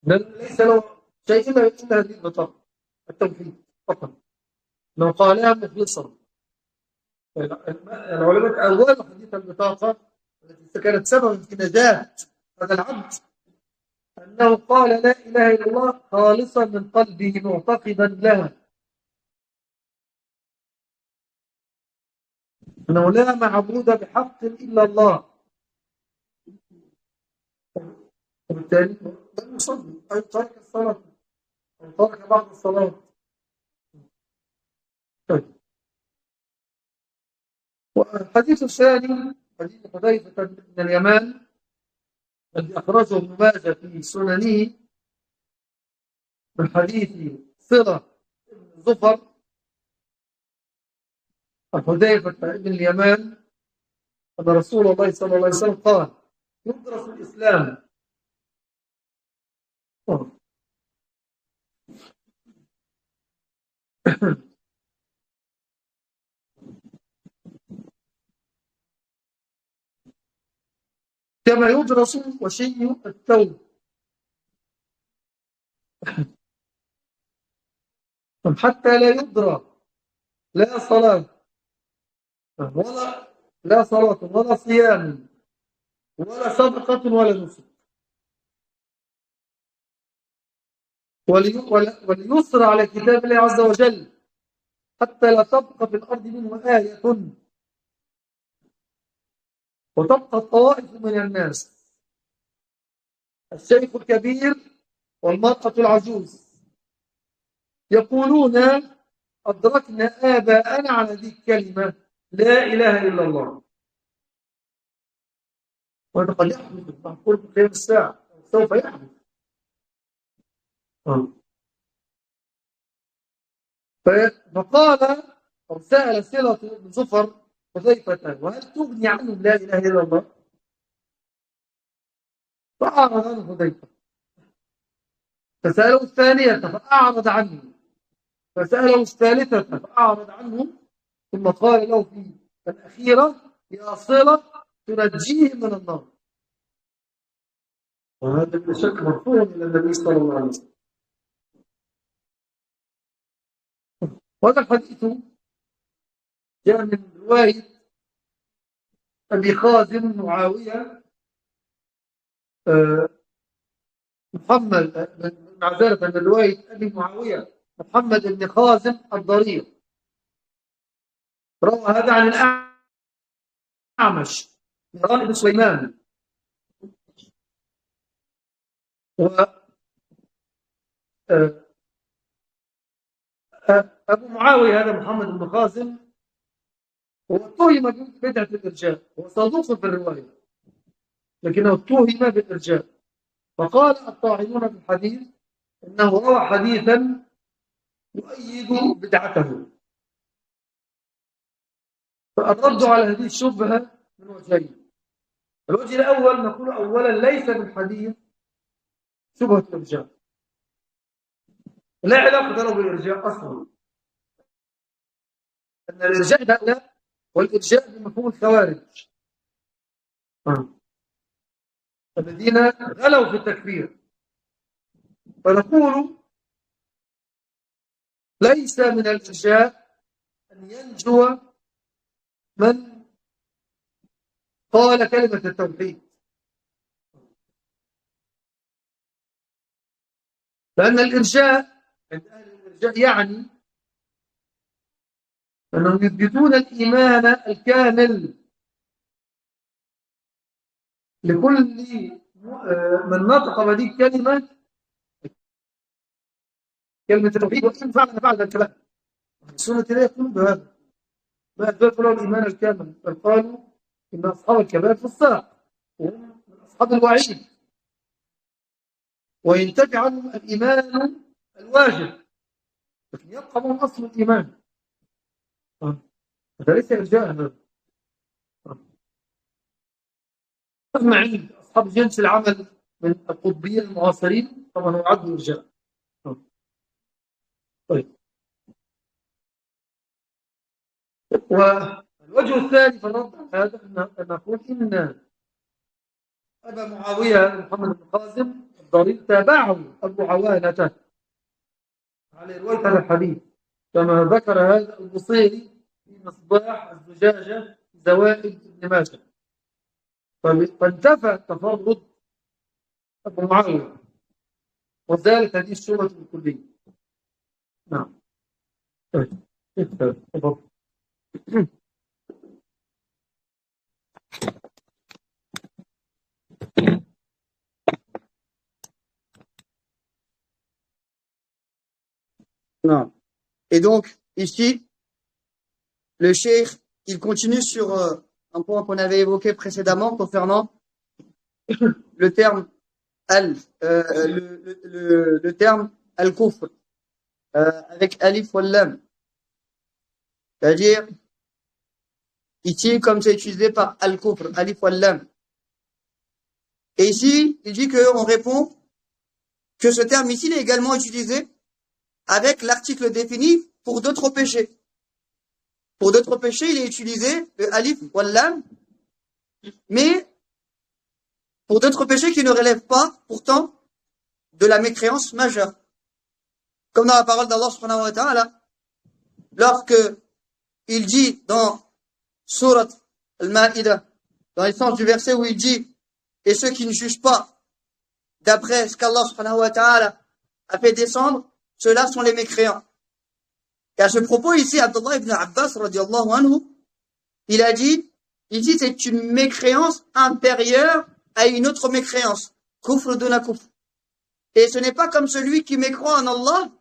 ليس له شيء إلا هذه البطاقة التوحيد فقط، لو قالها مخلصا. العلماء أول حديث البطاقة التي كانت سببا في نجاة هذا العبد أنه قال لا إله إلا الله خالصا من قلبه معتقدا لها، أنه لا معبود بحق إلا الله، وبالتالي لم يصلي أو ترك الصلاة أو ترك بعض الصلاة. طيب، والحديث الثاني حديث حذيفة بن اليمان الذي أخرجه ابن ماجه في سننه من حديث صلة بن زفر عن حذيفة بن اليمان أن رسول الله صلى الله عليه وسلم قال يدرس الإسلام كما يدرس وشي الثوب، حتى لا يدرى لا صلاة ولا صيام ولا صدقة ولا نسك، وليسر على كتاب الله عز وجل حتى لا تبقى في الأرض منه آية وتبقى الطوائف من الناس، الشيخ الكبير والمرأة العجوز يقولون أدركنا آباءنا على هذه الكلمة لا إله إلا الله. وهذا قد يحدث معقول في قيام الساعة، سوف يحدث. فقال أو سأل صلة بن زفر حذيفة وهل تغني عنهم لا إله إلا الله؟ فأعرض عنه حذيفة، فسأله الثانية فأعرض عنه، فسأله الثالثة فأعرض عنه، ثم قال له في الأخيرة يا صلة تنجيه من النار. وهذا بشك مرفوع إلى النبي صلى الله عليه وسلم. وهذا الحديث جاء من رواية أبي خازم معاوية محمد معذرة من رواية أبي معاوية محمد بن خازم الضرير، روى هذا عن الأعمش مهران بن سليمان، أبو معاوية هذا محمد بن خازم هو اتهم ببدعة الإرجاء، هو صدوق في الرواية لكنه اتهم بالإرجاء، فقال الطاعنون في الحديث إنه روى حديثا يؤيد بدعته. فالرد على هذه الشبهة من وجهين: الوجه الأول نقول أولا ليس بالحديث شبهة الإرجاء، لا علاقة له بالإرجاء أصلا، أن الإرجاء لا والإرجاء بمفهوم الخوارج الذين غلوا في التكفير. فنقول ليس من الإرجاء أن ينجو من قال كلمة التوحيد، لأن الإرجاء عند أهل الإرجاء يعني أنهم يثبتون الإيمان الكامل لكل من نطق بهذه الكلمة، كلمة التوحيد، وإن فعل بعد الكلام. السنة لا يقولون بهذا، ما أثبتوا له الإيمان الكامل، بل قالوا إن أصحاب الكبائر فساق وهم من أصحاب الوعيد، وينتفع عنهم الإيمان الواجب، لكن يبقى من أصل الإيمان. هذا ليس إرجاء هذا. أما عند أصحاب جنس العمل من القطبيين المعاصرين طبعا هو عدل إرجاء. طيب، والوجه الثاني في الرد على هذا أن نقول إن أبا معاوية محمد بن قاسم الضرير تابعه أبو عوانة على رواية هذا الحديث، كما ذكر هذا البصيري في مصباح الزجاجة زوائد ابن ماجه. فانتفى تفرد أبو معاوية وزالت هذه الشبهة بالكلية. نعم. تفضل. Non. Et donc, ici, le cheikh, il continue sur un point qu'on avait évoqué précédemment concernant le terme le terme al-kufr avec alif wal lam. C'est-à-dire, ici, comme c'est utilisé par al-kufr, alif wal lam. Et ici, il dit qu'on répond que ce terme ici il est également utilisé avec l'article défini pour d'autres péchés. Pour d'autres péchés, il est utilisé le alif wal lam, mais pour d'autres péchés qui ne relèvent pas, pourtant, de la mécréance majeure. Comme dans la parole d'Allah subhanahu wa ta'ala, lorsque il dit dans Surat Al-Ma'idah, dans le sens du verset où il dit « Et ceux qui ne jugent pas d'après ce qu'Allah subhanahu wa ta'ala a fait descendre, ceux-là sont les mécréants. » Et à ce propos, ici, Abdullah ibn Abbas, radiallahu anhu, il a dit, ici, c'est une mécréance inférieure à une autre mécréance. Kufr de la kufr. Et ce n'est pas comme celui qui mécroit en Allah,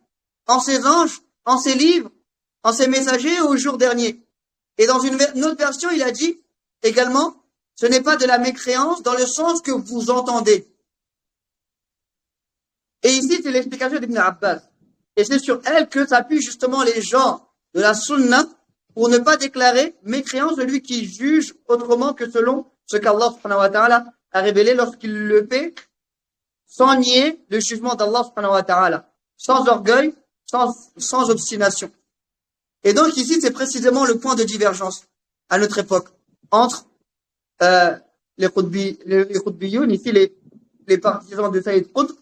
en ses anges, en ses livres, en ses messagers au jour dernier. Et dans une autre version, il a dit également, ce n'est pas de la mécréance dans le sens que vous entendez. Et ici, c'est l'explication d'Ibn Abbas. Et c'est sur elle que s'appuient justement les gens de la sunna pour ne pas déclarer mécréant celui qui juge autrement que selon ce qu'Allah subhanahu wa ta'ala a révélé lorsqu'il le fait, sans nier le jugement d'Allah subhanahu wa ta'ala, sans orgueil, sans obstination. Et donc ici, c'est précisément le point de divergence à notre époque entre les Qutbiyoun, ici les partisans de Sayyid Qutb,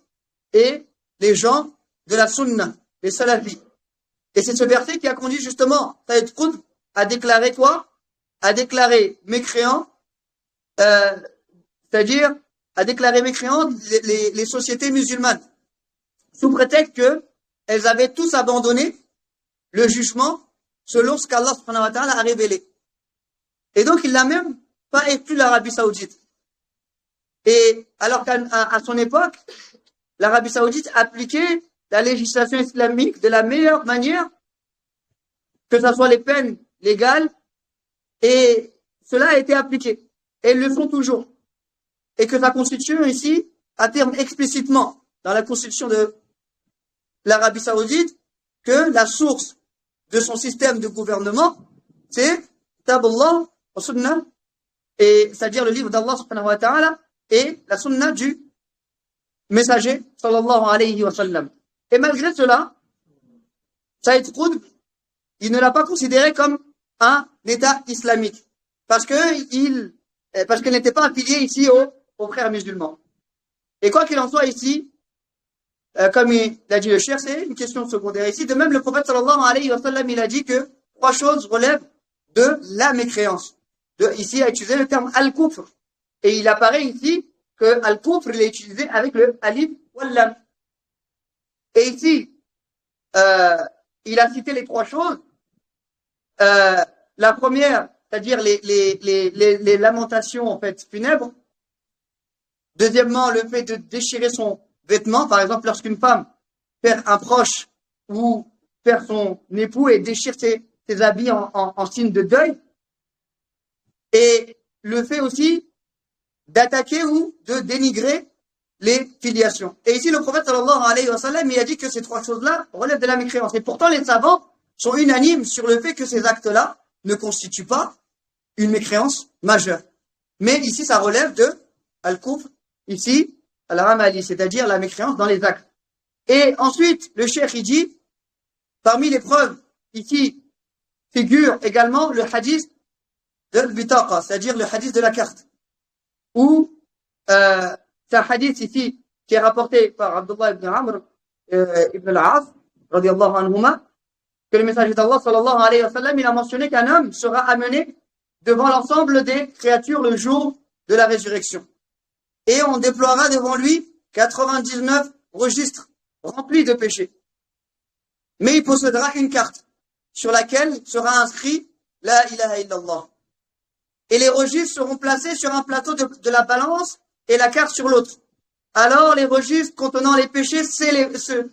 et les gens de la sunna, les salafis. Et c'est ce verset qui a conduit justement Sayyid Qutb à déclarer quoi? À déclarer mécréant, c'est-à-dire à déclarer mécréantes les sociétés musulmanes, sous prétexte qu'elles avaient tous abandonné le jugement selon ce qu'Allah subhanahu wa ta'ala a révélé. Et donc il n'a même pas exclu l'Arabie Saoudite. Et alors qu'à son époque, l'Arabie Saoudite appliquait la législation islamique de la meilleure manière, que ce soit les peines légales, et cela a été appliqué. Et ils le font toujours. Et que ça constitue ici, à terme explicitement, dans la constitution de l'Arabie Saoudite, que la source de son système de gouvernement, c'est Kitab Allah wa Sunnah et c'est-à-dire le livre d'Allah subhanahu wa ta'ala et la sunna du messager sallallahu alayhi wa sallam. Et malgré cela, Saïd Qutb, il ne l'a pas considéré comme un État islamique parce qu'il n'était pas affilié ici aux frères musulmans. Et quoi qu'il en soit ici, comme il a dit le cheikh, c'est une question secondaire ici. De même, le prophète sallallahu alayhi wa sallam, il a dit que 3 choses relèvent de la mécréance. Ici, il a utilisé le terme al-kufr. Et il apparaît ici que al-kufr, il est utilisé avec le alif wal lam. Et ici, il a cité les 3 choses. La première, c'est-à-dire les lamentations en fait funèbres. Deuxièmement, le fait de déchirer son vêtement, par exemple, lorsqu'une femme perd un proche ou perd son époux et déchire ses habits en signe de deuil. Et le fait aussi d'attaquer ou de dénigrer les filiations. Et ici, le prophète sallallahu alayhi wa sallam, il a dit que ces 3 choses-là relèvent de la mécréance. Et pourtant, les savants sont unanimes sur le fait que ces actes-là ne constituent pas une mécréance majeure. Mais ici, ça relève de al-kufr, ici, al-amali, c'est-à-dire la mécréance dans les actes. Et ensuite, le cheikh, il dit, parmi les preuves, ici, figure également le hadith de l'bitaqa, c'est-à-dire le hadith de la carte, où c'est un hadith ici qui est rapporté par Abdullah ibn Amr ibn al-As, radiyallahu anhuma, que le messager d'Allah sallallahu alayhi wa sallam, il a mentionné qu'un homme sera amené devant l'ensemble des créatures le jour de la résurrection. Et on déploiera devant lui 99 registres remplis de péchés. Mais il possédera une carte sur laquelle sera inscrit La ilaha illallah. Et les registres seront placés sur un plateau de la balance et la carte sur l'autre. Alors les registres contenant les péchés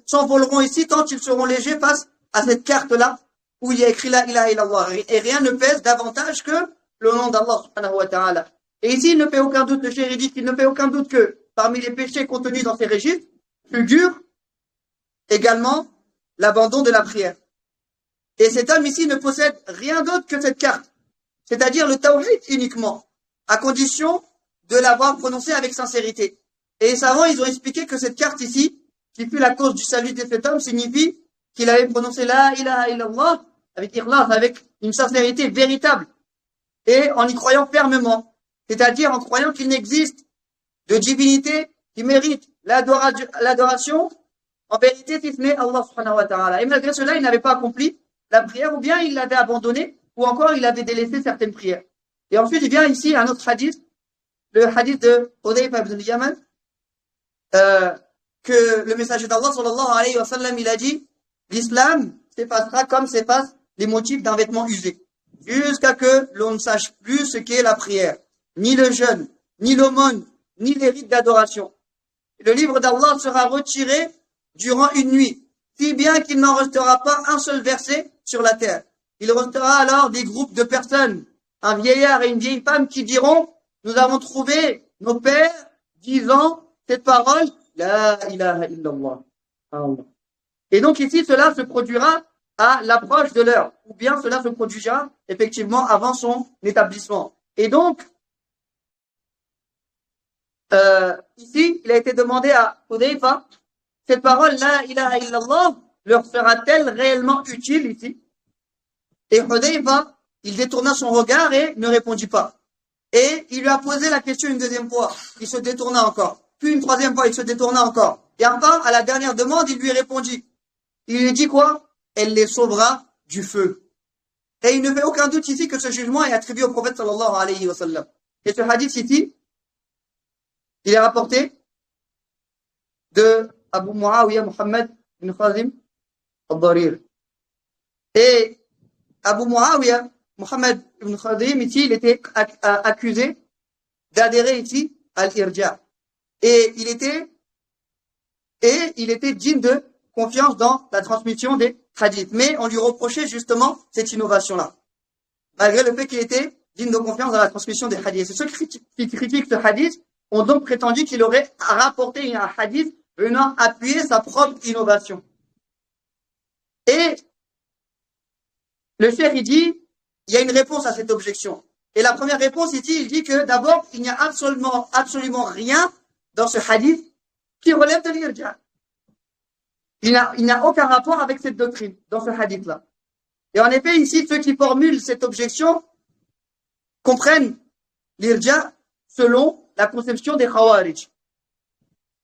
s'envoleront ici tant ils seront légers face à cette carte-là où il y a écrit La ilaha illallah. Et rien ne pèse davantage que le nom d'Allah subhanahu wa ta'ala. Et ici, il ne fait aucun doute, le cheikh dit qu'il ne fait aucun doute que parmi les péchés contenus dans ces registres figure également l'abandon de la prière. Et cet homme ici ne possède rien d'autre que cette carte, c'est-à-dire le tawhid uniquement, à condition de l'avoir prononcé avec sincérité. Et les savants, ils ont expliqué que cette carte ici, qui fut la cause du salut de cet homme, signifie qu'il avait prononcé La ilaha illallah avec ikhlas, avec une sincérité véritable, et en y croyant fermement, c'est-à-dire en croyant qu'il n'existe de divinité qui mérite l'adoration en vérité si ce n'est Allah subhanahu wa ta'ala. Et malgré cela, il n'avait pas accompli la prière, ou bien il l'avait abandonnée, ou encore il avait délaissé certaines prières. Et ensuite, il vient ici un autre hadith, le hadith de Hudayfa ibn Yaman, que le messager d'Allah sallallahu alayhi wa sallam, il a dit, l'islam s'effacera comme s'effacent les motifs d'un vêtement usé, jusqu'à que l'on ne sache plus ce qu'est la prière, ni le jeûne, ni l'aumône, ni les rites d'adoration. Le livre d'Allah sera retiré durant une nuit, si bien qu'il n'en restera pas un seul verset sur la terre. Il restera alors des groupes de personnes, un vieillard et une vieille femme qui diront, nous avons trouvé nos pères disant cette parole, La ilaha illallah. Allah. Et donc ici, cela se produira à l'approche de l'heure, ou bien cela se produira effectivement avant son établissement. Et donc, ici, il a été demandé à Hudayfa, cette parole, La ilaha illallah, leur sera-t-elle réellement utile ici? Et Hudayfa, il détourna son regard et ne répondit pas. Et il lui a posé la question une deuxième fois, il se détourna encore. Puis une troisième fois, il se détourna encore. Et enfin, à la dernière demande, il lui répondit. Il lui dit quoi? Elle les sauvera du feu. Et il ne fait aucun doute ici que ce jugement est attribué au prophète sallallahu alayhi wa sallam. Et ce hadith ici, il est rapporté de Abu Muawiyah Muhammad ibn Khazim al-Darir. Et Abu Muawiyah Muhammad ibn Khazim, ici, il était accusé d'adhérer ici à l'irja. Et il était digne de confiance dans la transmission des hadiths. Mais on lui reprochait justement cette innovation-là. Malgré le fait qu'il était digne de confiance dans la transmission des hadiths. Ceux qui critiquent ce hadith ont donc prétendu qu'il aurait rapporté un hadith venant appuyer sa propre innovation. Et le cheikh, il dit, il y a une réponse à cette objection. Et la première réponse ici, il dit que d'abord, il n'y a absolument rien dans ce hadith qui relève de l'irja. Il n'a aucun rapport avec cette doctrine dans ce hadith-là. Et en effet, ici, ceux qui formulent cette objection comprennent l'irja selon la conception des Khawarij,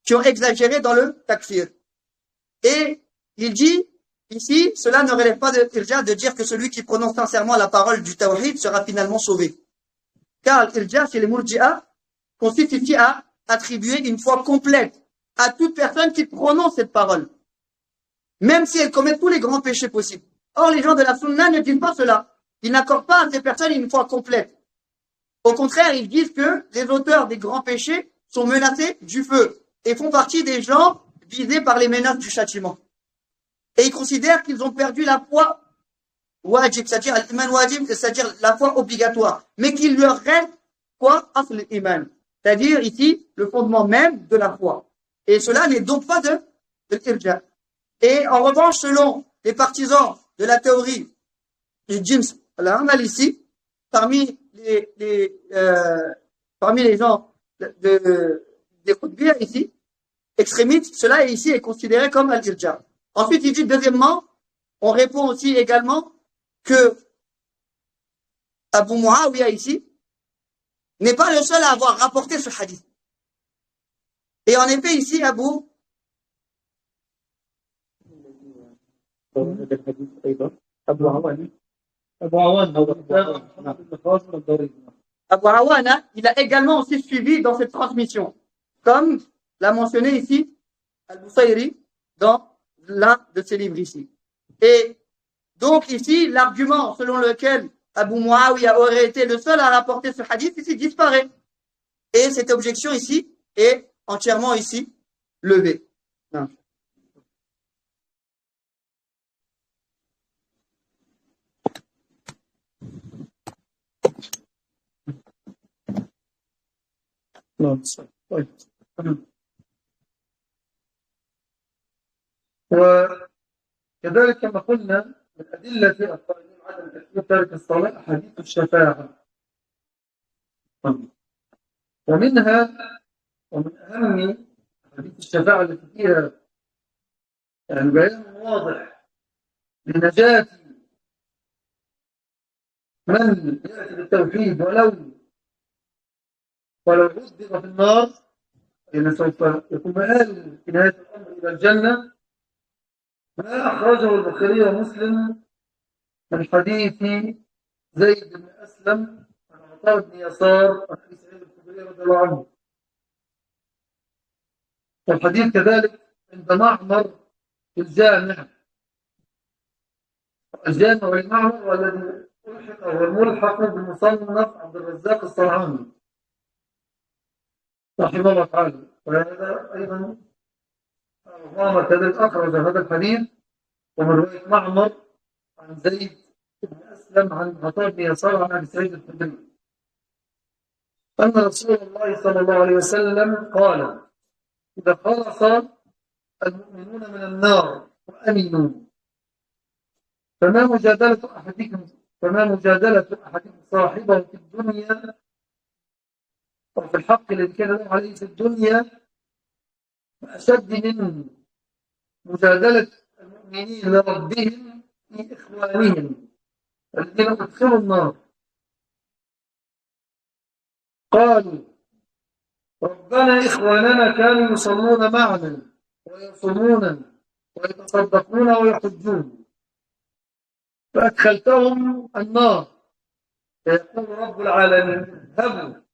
qui ont exagéré dans le takfir. Et il dit, ici, cela ne relève pas de l'irja de dire que celui qui prononce sincèrement la parole du tawhid sera finalement sauvé. Car l'irja, chez les Murji'a, consiste ici à attribuer une foi complète à toute personne qui prononce cette parole, même si elle commet tous les grands péchés possibles. Or, les gens de la Sunna ne disent pas cela. Ils n'accordent pas à ces personnes une foi complète. Au contraire, ils disent que les auteurs des grands péchés sont menacés du feu et font partie des gens visés par les menaces du châtiment. Et ils considèrent qu'ils ont perdu la foi wajib, c'est-à-dire l'iman wajib, c'est-à-dire la foi obligatoire, mais qu'il leur reste quoi? Asl iman, c'est-à-dire ici le fondement même de la foi. Et cela n'est donc pas de l'irja. Et en revanche, selon les partisans de la théorie du James al-Amal ici, parmi les gens des Qutbiyya ici, extrémistes, cela ici est considéré comme al-irja. Ensuite, il dit deuxièmement, on répond aussi également que Abu Muawiyah ici n'est pas le seul à avoir rapporté ce hadith. Et en effet, ici, Abu Awana, il a également aussi suivi dans cette transmission, comme l'a mentionné ici Al-Busayri dans l'un de ses livres ici. Et donc ici, l'argument selon lequel Abu Muawiyah aurait été le seul à rapporter ce hadith ici disparaît. Et cette objection ici est entièrement ici levée. Non. وكذلك كما قلنا من أدلة القائلين عدم تكفير تارك الصلاة حديث الشفاعة، ومن أهم حديث الشفاعة التي فيها يعني بيان واضح لنجاة من يأتي بالتوحيد ولو عذب في النار، لأن سوف يكون مآل في نهاية الأمر إلى الجنة، ما أخرجه البخاري ومسلم من حديث زيد بن أسلم عن عطاء بن يسار عن أبي سعيد الخدري رضي الله عنه. والحديث كذلك عند معمر في الجامع والمعمر والذي ألحق هو الملحق بمصنف عبد الرزاق الصنعاني رحمه الله تعالى. وهذا أيضا معمر كذلك أخرج هذا الحديث ومن رواية معمر عن زيد بن أسلم عن عطاء بن يسار عن أبي سعيد الخدري أن رسول الله صلى الله عليه وسلم قال: إذا خلص المؤمنون من النار وأمنوا فما مجادلة أحدكم صاحبه في الدنيا أو في الحق الذي كان له عليه في الدنيا أشد من مجادلة المؤمنين لربهم في إخوانهم الذين أدخلوا النار. قالوا: ربنا إخواننا كانوا يصلون معنا ويصومون ويتصدقون ويحجون فأدخلتهم النار. فيقول رب العالمين: اذهبوا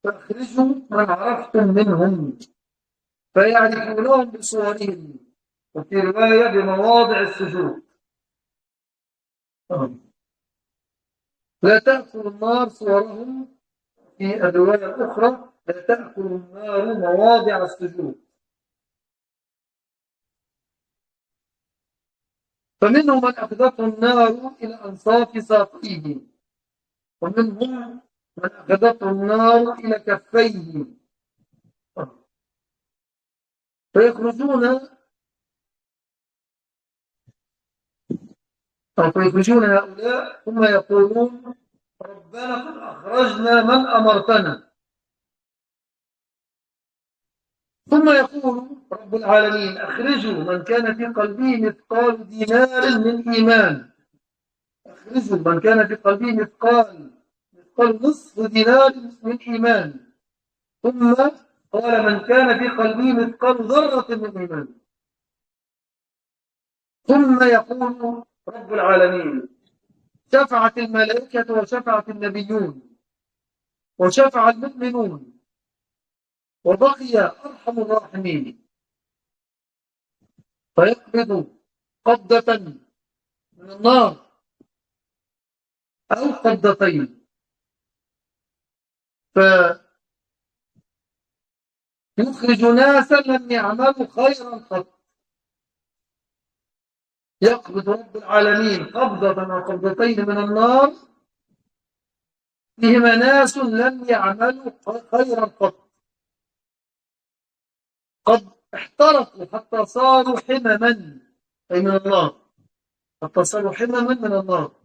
فأخرجوا من عرفتم منهم فيعرفونهم بصورهم، وفي رواية بمواضع السجود. لا تأكل النار صورهم، في الرواية الأخرى لا تأكل النار مواضع السجود. فمنهم من أخذته النار إلى أنصاف ساقيه، ومنهم من أخذته النار إلى كفيه، فيخرجون هؤلاء ثم يقولون: ربنا قد أخرجنا من أمرتنا. ثم يقول رب العالمين أخرجوا من كان في قلبه مثقال دينار من إيمان. أخرجوا من كان في قلبه مثقال نصف دينار من إيمان. ثم قال من كان في قلبه مثقال ذرة من إيمان. ثم يقول رب العالمين شفعت الملائكة وشفعت النبيون وشفع المؤمنون وبقي أرحم الراحمين، فيقبض قبضة من النار أو قبضتين، فيخرج ناسا لم يعملوا خيرا قط. يقبض رب العالمين قبضة أو قبضتين من النار فيهما ناس لم يعملوا خيرا قط، قد احترقوا حتى صاروا حمما، أي من النار، حتى صاروا حمما من النار.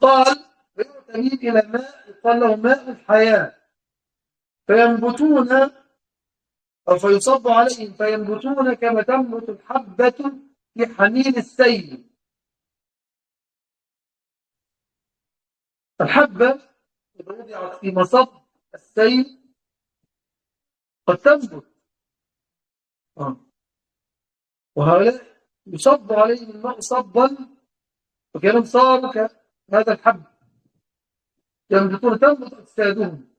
قال فيعتمد إلى ماء يقال له ماء الحياة، فينبتون أو فيصب عليهم فينبتون كما تنبت الحبة في حميل السيل. الحبة إذا وضعت في مصب السيل قد تنبت، وهؤلاء يصب عليهم الماء صبا وكانهم صاروا كهذا الحب، ينبتون تنبت أجسادهم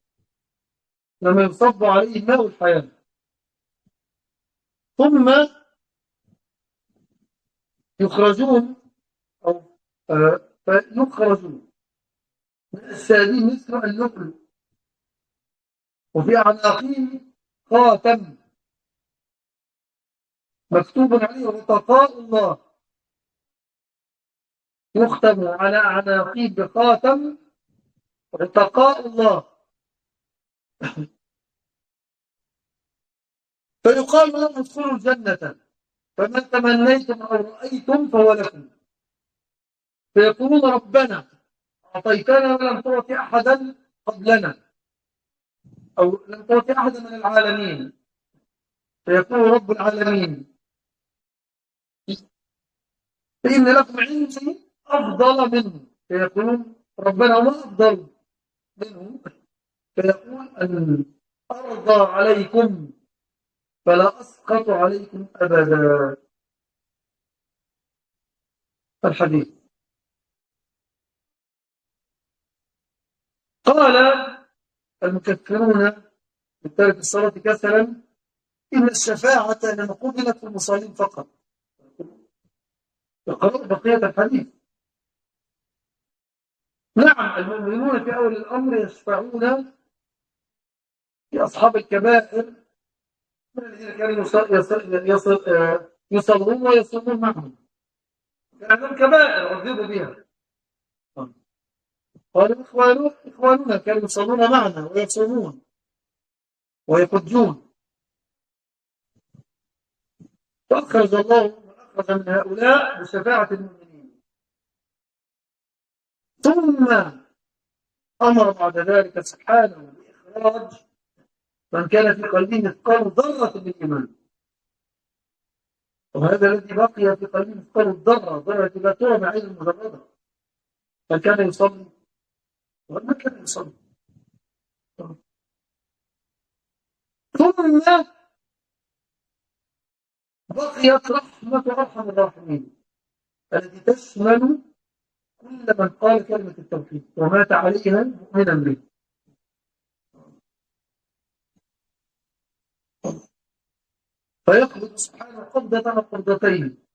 لما يصب عليه ماء الحياة. ثم يخرجون أو فيخرجون من أجسادهم مثل اللؤلؤ، وفي أعناقهم خاتم مكتوب عليه عتقاء الله، يختم على أعناقهم بخاتم عتقاء الله. فيقال لهم ادخلوا الجنة فمن تمنيتم أو رأيتم فهو لكم، فيقولون ربنا أعطيتنا ولم تعطي أحدا قبلنا أو لم تعطي أحدا من العالمين، فيقول رب العالمين فإن لكم عندي أفضل منه، فيقولون ربنا وما أفضل منه، فيقول أن أرضى عليكم فلا أسقط عليكم أبدا. الحديث قال المكفرون بترك الصلاة كسلا إن الشفاعة لما قبلت في المصلين فقط. يقرأ بقية الحديث. نعم المؤمنون في أول الأمر يشفعون في أصحاب الكبائر من الذين كانوا يصلون ويصومون معهم، لأنهم كبائر عذبوا بها. قالوا إخواننا كانوا يصلون معنا ويصومون ويحجون، فأخرج الله من هؤلاء بشفاعة المؤمنين. ثم أمر بعد ذلك سبحانه بإخراج من كان في قلبه مثقال ذرة من إيمان، وهذا الذي بقي في قلبه مثقال ذرة لا ترى بعين المجردة، فكان يصلي وما كان يصلي. ثم بقيت رحمة أرحم الراحمين التي تشمل كل من قال كلمة التوحيد ومات عليها مؤمنا به. فيقبض سبحانه قبضة أو قبضتين،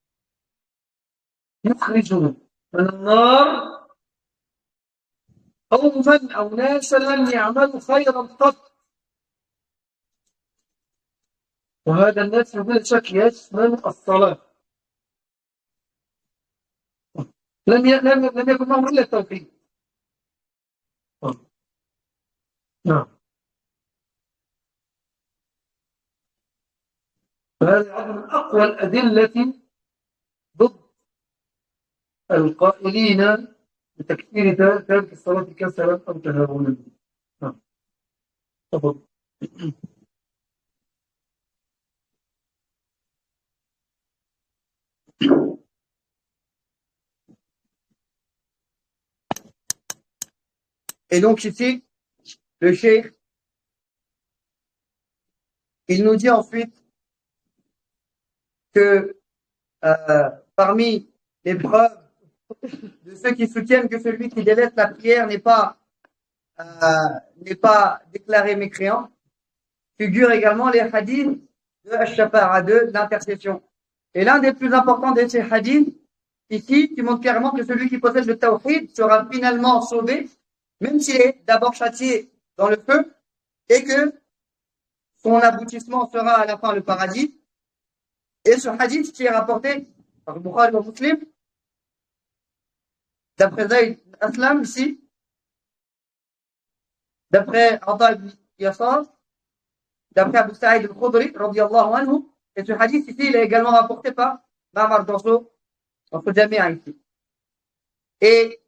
يخرج من النار قوما أو ناسا لم يعملوا خيرا قط، وهذا الناس بلا شك يشمل الصلاة، لم يكن معهم إلا التوحيد. نعم. فهذا من أقوى الأدلة ضد القائلين بتكفير تارك الصلاة كسلا أو تهاونا. نعم. تفضل. Et donc ici, le cheikh, il nous dit ensuite que parmi les preuves de ceux qui soutiennent que celui qui délaisse la prière n'est pas déclaré mécréant, figurent également les hadiths de Ash-Shafa'a, de l'intercession. Et l'un des plus importants de ces hadiths, ici, qui montre clairement que celui qui possède le tawhid sera finalement sauvé, même s'il est d'abord châtié dans le feu, et que son aboutissement sera à la fin le paradis. Et ce hadith qui est rapporté par Bukhari ou Muslim, d'après Zayd Aslam ici, d'après Ata ibn Yasar, d'après Abu Sa'id al-Khudri, radiyallahu anhu, et ce hadith ici, il est également rapporté par Ma'mar dans ce jami'a ici. Et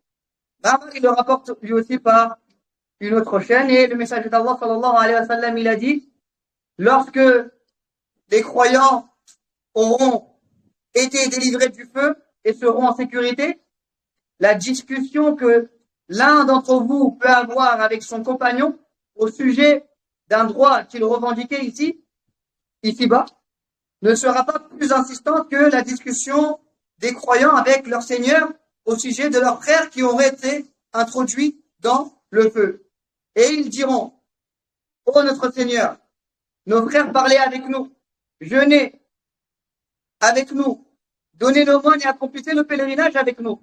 Ma'mar, il le rapporte lui aussi par une autre chaîne, et le messager d'Allah, sallallahu alayhi wa sallam, il a dit, lorsque les croyants auront été délivrés du feu et seront en sécurité, la discussion que l'un d'entre vous peut avoir avec son compagnon au sujet d'un droit qu'il revendiquait ici-bas, ne sera pas plus insistante que la discussion des croyants avec leur Seigneur au sujet de leurs frères qui auraient été introduits dans le feu. Et ils diront, ô notre Seigneur, nos frères parlaient avec nous, jeûnaient avec nous, donnaient l'aumône et accomplissaient le pèlerinage avec nous.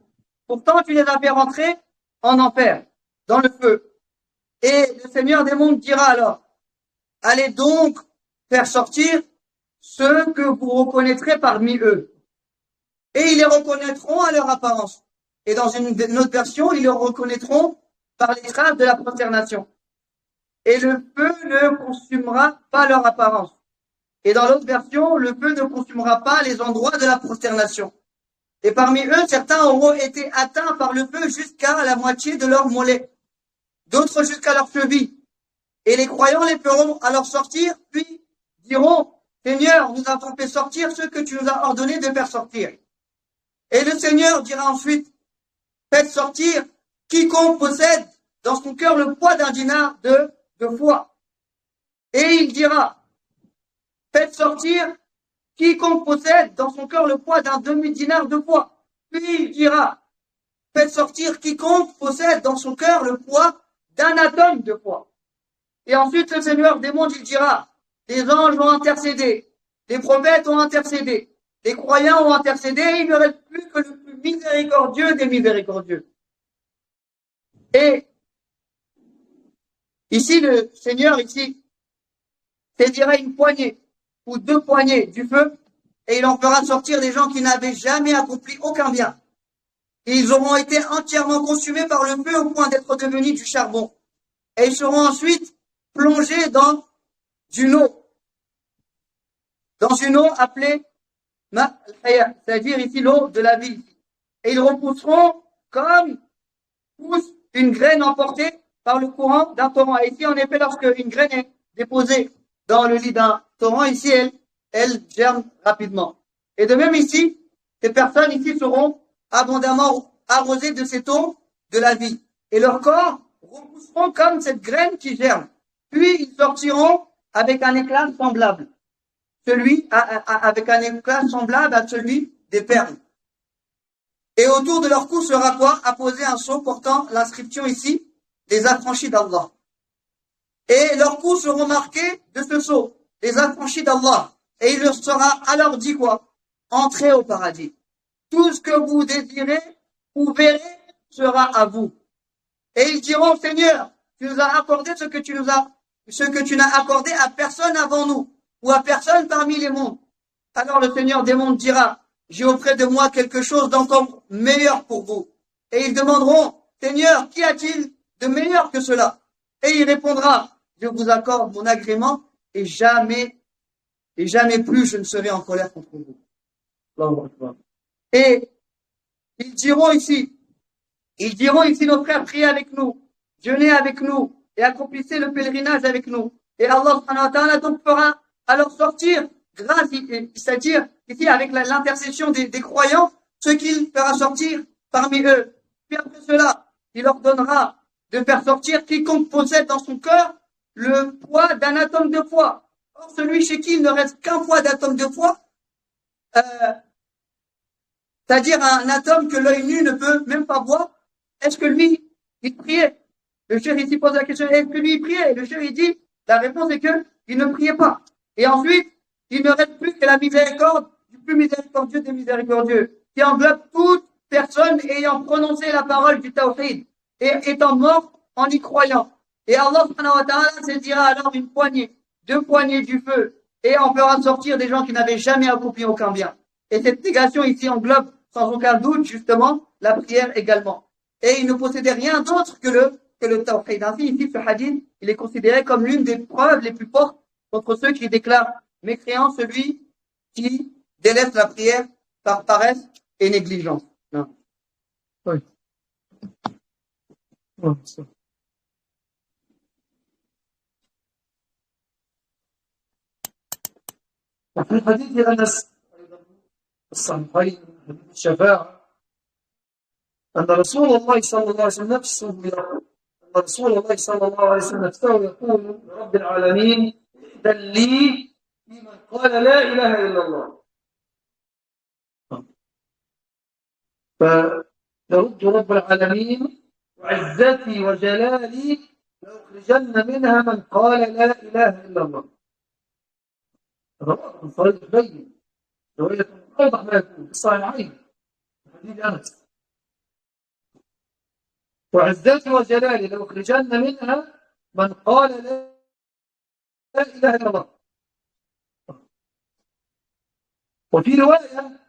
Pourtant, tu les as fait rentrer en enfer, dans le feu. Et le Seigneur des mondes dira alors, allez donc faire sortir ceux que vous reconnaîtrez parmi eux. Et ils les reconnaîtront à leur apparence. Et dans une autre version, ils les reconnaîtront par les traces de la prosternation. Et le feu ne consumera pas leur apparence. Et dans l'autre version, le feu ne consumera pas les endroits de la prosternation. Et parmi eux, certains auront été atteints par le feu jusqu'à la moitié de leur mollet, d'autres jusqu'à leur cheville. Et les croyants les feront alors sortir, puis diront, Seigneur, nous avons fait sortir ceux que tu nous as ordonné de faire sortir. Et le Seigneur dira ensuite, faites sortir quiconque possède dans son cœur le poids d'un dinar de foi. Et il dira, faites sortir quiconque possède dans son cœur le poids d'un demi-dinar de foi. Puis il dira, faites sortir quiconque possède dans son cœur le poids d'un atome de foi. Et ensuite le Seigneur des mondes, il dira, les anges ont intercédé, les prophètes ont intercédé, les croyants ont intercédé, il ne reste plus que le plus miséricordieux des miséricordieux. Et ici, le Seigneur, saisira une poignée ou deux poignées du feu, et il en fera sortir des gens qui n'avaient jamais accompli aucun bien. Et ils auront été entièrement consumés par le feu au point d'être devenus du charbon. Et ils seront ensuite plongés dans une eau appelée Ma al-Haya, c'est-à-dire ici l'eau de la vie. Et ils repousseront comme pousse une graine emportée par le courant d'un torrent. Et ici, en effet, lorsque une graine est déposée dans le lit d'un torrent, ici, elle germe rapidement. Et de même ici, ces personnes ici seront abondamment arrosées de cette eau de la vie. Et leurs corps repousseront comme cette graine qui germe. Puis ils sortiront avec un éclat semblable. Avec un éclat semblable à celui des perles. Et autour de leur cou sera quoi? Apposé un sceau portant l'inscription ici, les affranchis d'Allah. Et leurs coups seront marqués de ce sceau, les affranchis d'Allah. Et il leur sera alors dit quoi? Entrez au paradis. Tout ce que vous désirez ou verrez sera à vous. Et ils diront, Seigneur, tu nous as accordé ce que tu n'as accordé à personne avant nous, ou à personne parmi les mondes. Alors le Seigneur des mondes dira, j'ai auprès de moi quelque chose d'encore meilleur pour vous. Et ils demanderont, Seigneur, qu'y a-t-il de meilleur que cela? Et il répondra, je vous accorde mon agrément et jamais plus je ne serai en colère contre vous. Et ils diront ici, Ils diront ici, nos frères, priez avec nous, jeûnez avec nous et accomplissez le pèlerinage avec nous. Et Allah subhanahu wa ta'ala donc fera alors sortir, grâce, c'est-à-dire ici avec l'intercession des croyants, ce qu'il fera sortir parmi eux. Puis après cela, il ordonnera de faire sortir quiconque possède dans son cœur le poids d'un atome de foi. Or, celui chez qui il ne reste qu'un poids d'atome de foi, c'est-à-dire un atome que l'œil nu ne peut même pas voir, est-ce que lui, il priait? Le cheikh ici pose la question, est-ce que lui, il priait? Et le cheikh, il dit, la réponse est que il ne priait pas. Et ensuite, il ne reste plus que la miséricorde du plus miséricordieux des miséricordieux, qui englobe toute personne ayant prononcé la parole du tawhid et étant mort en y croyant. Et Allah subhanahu wa ta'ala saisira alors une poignée, 2 poignées du feu, et en fera sortir des gens qui n'avaient jamais accompli aucun bien. Et cette négation ici englobe sans aucun doute justement la prière également. Et il ne possédait rien d'autre que le tawhid. Ainsi, ici, ce hadith, il est considéré comme l'une des preuves les plus fortes contre ceux qui déclarent mécréant celui qui délaisse la prière par paresse et négligence. Non. Oui. Ouais, ça. وفي حديث أنس الصحيحين حديث الشفاعة أن رسول الله صلى الله عليه وسلم نفسه يقول أن رسول الله صلى الله عليه وسلم نفسه يقول لرب العالمين ائذن لي في من قال لا إله إلا الله. فيرد رب العالمين وعزتي وجلالي لأخرجن منها من قال لا إله إلا الله. هذا صريح بين رواية أوضح ما يكون في الصحيحين حديث أنس. وعزتي وجلالي لأخرجن منها من قال لا إله إلا الله. وفي رواية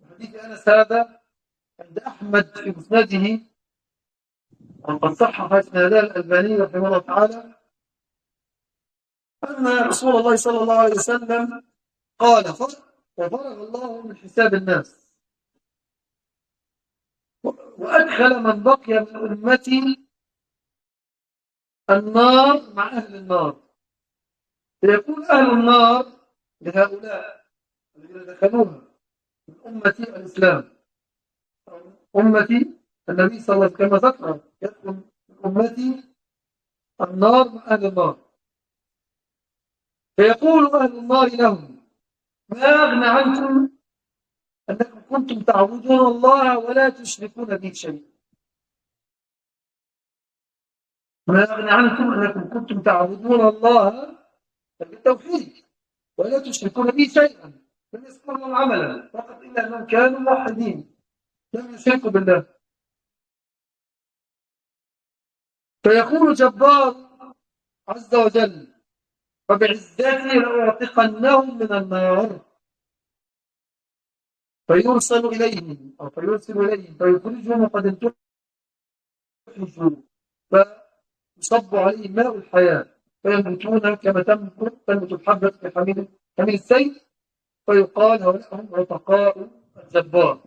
حديث أنس هذا عند أحمد في مسنده وقد صحح اسناده الألباني رحمه الله تعالى أن رسول الله صلى الله عليه وسلم قال وفرغ الله من حساب الناس وأدخل من بقي من أمتي النار مع أهل النار. فيقول أهل النار لهؤلاء الذين دخلوها من أمتي الإسلام أمتي النبي صلى الله عليه وسلم كما ذكر يدخل من أمتي النار مع أهل النار. فيقول أهل النار لهم ما أغنى عنكم أنكم كنتم تعبدون الله ولا تشركون به شيئا. ما أغنى عنكم أنكم كنتم تعبدون الله بالتوحيد ولا تشركون به شيئا. لم يذكروا لهم عملا فقط إلا أنهم كانوا موحدين لم يشركوا بالله. فيقول جبار عز وجل فبعزتي لأعتقنهم من النار. فيرسل إليهم أو فيرسل إليهم فيخرجهم وقد انتهوا فيصب عليهم ماء الحياة فيموتون كما تنبت الحبة في حميل السيف. فيقال هؤلاء هم عتقاء الجبار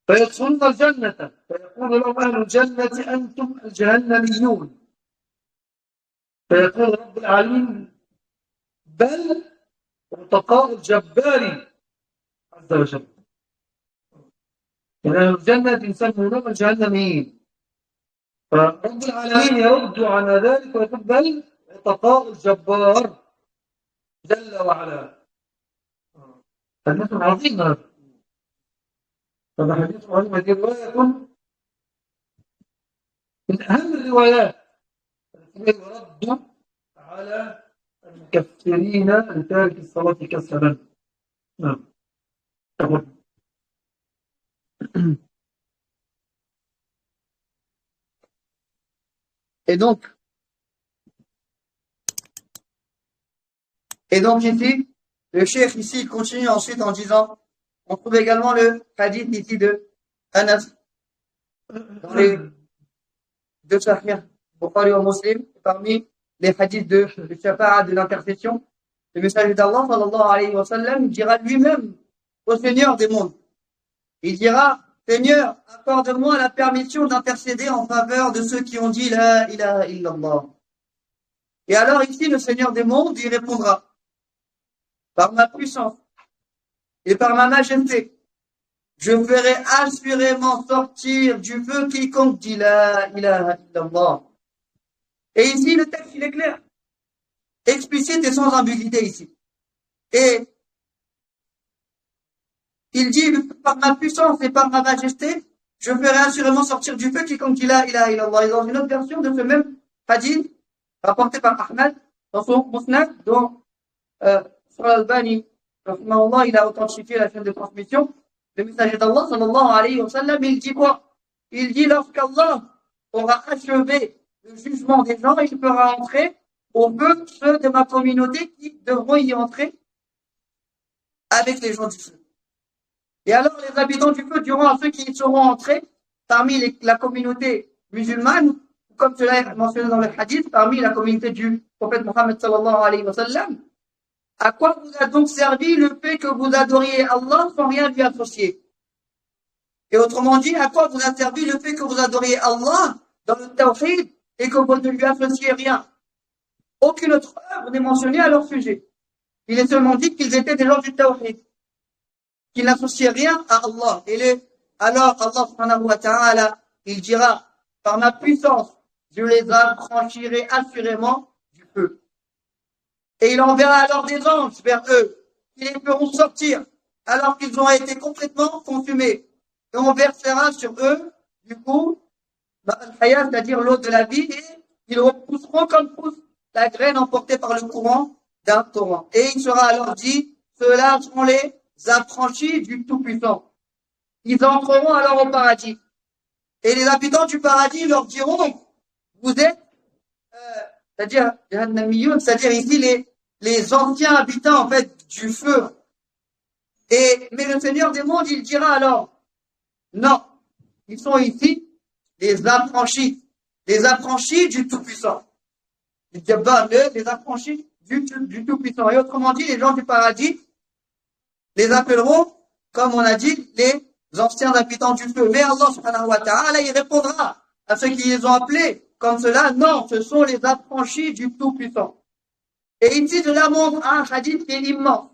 فيدخلون الجنة فيقول لهم أهل الجنة أنتم الجهنميون. فيقول رب العالمين بل عتقاء الجبار عز وجل. يعني أهل الجنة يسمونهم الجهنميين. فرب العالمين يرد على ذلك ويقول بل عتقاء الجبار جل وعلا. حديث عظيم هذا. هذا حديث عظيم. هذه رواية من أهم الروايات التي يرد على المكفرين لتارك الصلاة كسلا. نعم. Et donc ici, le cheikh ici continue ensuite en disant, on trouve également le hadith ici de Anas dans les 2 sahih, Bukhari et Muslim, parmi les hadiths de Shafa'a, de l'intercession. Le messager d'Allah sallallahu alayhi wa sallam dira lui-même au Seigneur des mondes, il dira Seigneur, accorde-moi la permission d'intercéder en faveur de ceux qui ont dit la ilaha illallah. Et alors ici, le Seigneur des mondes y répondra, par ma puissance et par ma majesté, je ferai assurément sortir du feu quiconque dit la ilaha illallah. Et ici, le texte, il est clair, explicite et sans ambiguïté ici. Et il dit, par ma puissance et par ma majesté, je ferai assurément sortir du feu quiconque dit la ilaha illallah. Et dans une autre version de ce même hadith, rapporté par Ahmad, dans son Musnad, dont sur l'Albani, il a authentifié la chaîne de transmission, le messager d'Allah, sallallahu alayhi wa sallam, il dit quoi? Il dit, lorsqu'Allah aura achevé le jugement des gens, il fera entrer au feu ceux de ma communauté qui devront y entrer avec les gens du feu. Et alors, les habitants du feu diront à ceux qui y seront entrés, parmi la communauté musulmane, comme cela est mentionné dans le hadith, parmi la communauté du prophète Mohammed sallallahu alayhi wa sallam, à quoi vous a donc servi le fait que vous adoriez Allah sans rien lui associer? Et autrement dit, à quoi vous a servi le fait que vous adoriez Allah dans le tawhid et que vous ne lui associez rien? Aucune autre œuvre n'est mentionnée à leur sujet. Il est seulement dit qu'ils étaient des gens du tawhid, qu'ils n'associaient rien à Allah. Alors Allah subhanahu wa ta'ala, il dira, par ma puissance, je les affranchirai assurément du feu. Et il enverra alors des anges vers eux, qui les feront sortir, alors qu'ils ont été complètement consumés. Et on versera sur eux, du coup, al-hayat, c'est-à-dire l'eau de la vie, et ils repousseront comme pousse la graine emportée par le courant d'un torrent. Et il sera alors dit, ceux-là sont les affranchis du Tout-Puissant. Ils entreront alors au paradis. Et les habitants du paradis leur diront, vous êtes, c'est-à-dire ici les anciens habitants en fait du feu. Mais le Seigneur des mondes, il dira alors, non, ils sont ici les affranchis du Tout-Puissant. Les affranchis du Tout-Puissant. Et autrement dit, les gens du paradis les appelleront, comme on a dit, les anciens habitants du feu. Mais Allah subhanahu wa ta'ala, il répondra à ceux qui les ont appelés comme cela, non, ce sont les affranchis du Tout-Puissant. Et ici, cela montre un hadith qui est immense.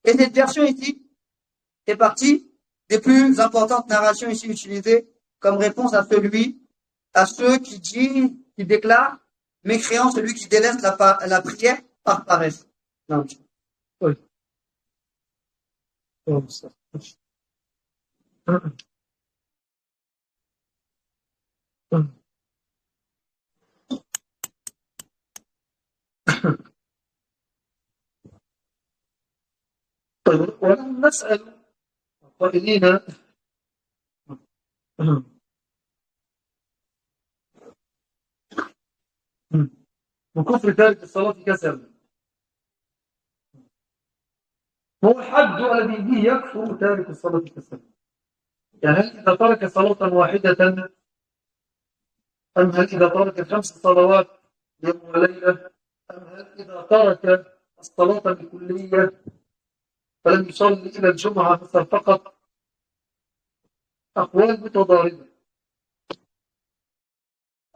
Et cette version ici est partie des plus importantes narrations ici utilisées comme réponse à ceux qui déclarent, mécréant celui qui délaisse la prière par paresse. Non. Oui. طيب ولم نسأل القائلين وكفر تارك الصلاة كسر، هو الحد الذي به يكفر تارك الصلاة كسر. يعني هل إذا ترك صلاة واحدة أم هل إذا ترك 5 صلوات يوم وليلة أم هل إذا ترك الصلاة بكلية فلم يصلي إلى الجمعة مثل فقط؟ أقوال متضاربة.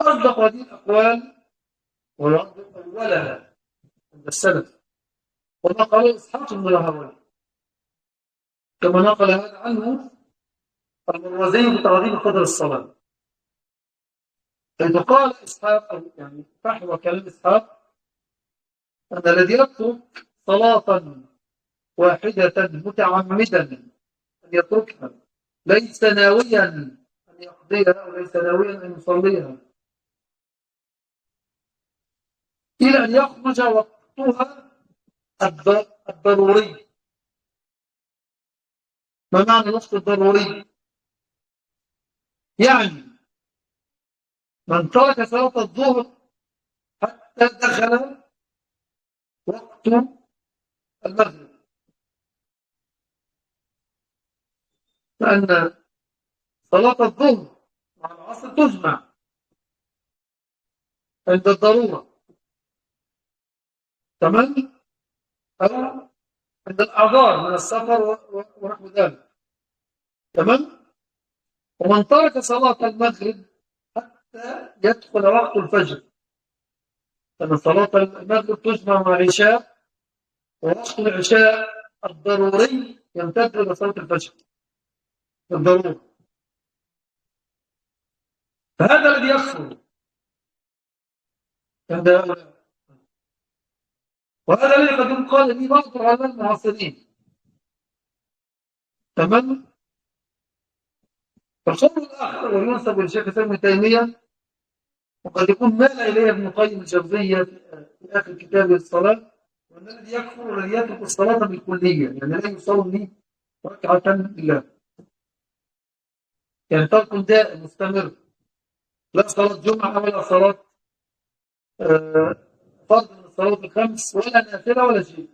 أصدق هذه الأقوال ويعد أولها عند السلف وما قاله إسحاق بن راهويه كما نقل هذا عنه المروزي بتعظيم قدر الصلاة. إذا قال إسحاق يعني فحوى كلام إسحاق أن الذي يترك صلاة واحدة متعمدا أن يتركها ليس ناويا أن يقضيها وليس ناويا أن يصليها إلى أن يخرج وقتها الضروري. ما معنى الوقت الضروري؟ يعني من ترك صلاة الظهر حتى دخل وقت المغرب، لأن صلاة الظهر مع العصر تجمع عند الضرورة، تمام؟ أو عند الأعذار من السفر ونحو ذلك، تمام؟ ومن ترك صلاة المغرب حتى يدخل وقت الفجر، لأن صلاة المغرب تجمع مع العشاء، ووقت العشاء الضروري يمتد إلى صلاة الفجر الضروري، فهذا الذي يكفر عند هؤلاء. وهذا الذي قد يقال لي بعض العلماء المعاصرين. تمام. فالقول الآخر وينسب للشيخ ابن تيمية، وقد يكون مال إليه ابن القيم الجوزية في آخر كتاب الصلاة، وأن الذي يكفر والذي يترك الصلاة بالكلية، يعني لا يصلي ركعة لله، يعني ترك دائم مستمر، لا صلاة جمعة ولا صلاة فرض من الصلاة الخمس ولا نافلة ولا شيء،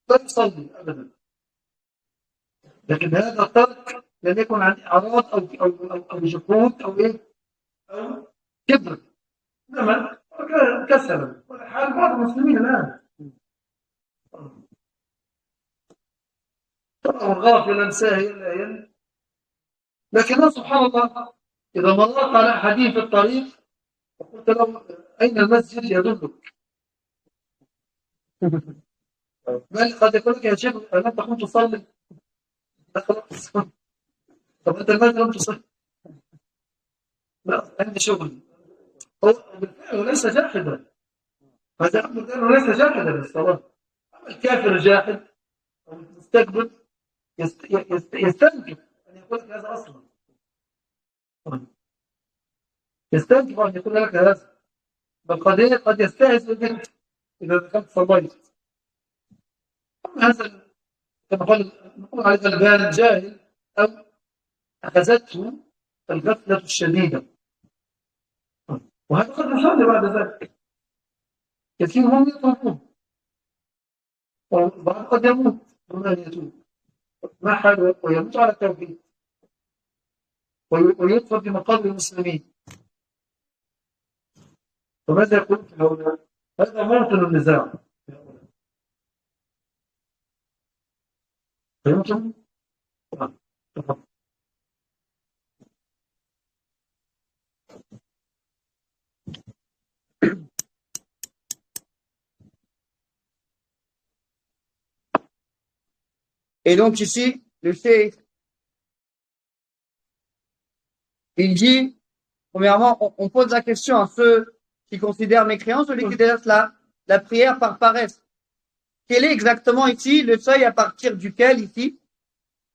لا يصلي أبدا. لكن هذا الترك لم يكن عن إعراض أو جحود أو إيه أو كبر، إنما كسلا، حال بعض المسلمين الآن غافلا ساهيا. لكن سبحان الله، إذا مررت على أحدهم في الطريق وقلت له أين المسجد يدلك، بل قد يقول لك يا شيخ ألم تكن تصلي؟ طب أنت المسجد لم تصلي؟ لا، عندي شغل. هو بالفعل ليس جاحدا، هذا أمر ليس جاحدا للصلاة. أما الكافر جاحد أو المستكبر يستنكف أن يقول لك هذا أصلا، يستنكف أن يقول لك هذا، بل قد يستهزئ بك إذا دخلت صليت. هذا كما نقول عليه غلبان جاهل أو أخذته الغفلة الشديدة، وهذا قد يصلي بعد ذلك. كثير هم يطلبون، وبعض قد يموت دون أن يتوب ما حال، ويموت على التوحيد ويدخل في مقام المسلمين. فماذا يقول في هؤلاء؟ هذا موطن النزاع. فهمتم؟ Et donc ici, le cheikh, il dit, premièrement, on pose la question à ceux qui considèrent mécréants, celui qui délaisse la prière par paresse. Quel est exactement ici le seuil à partir duquel ici,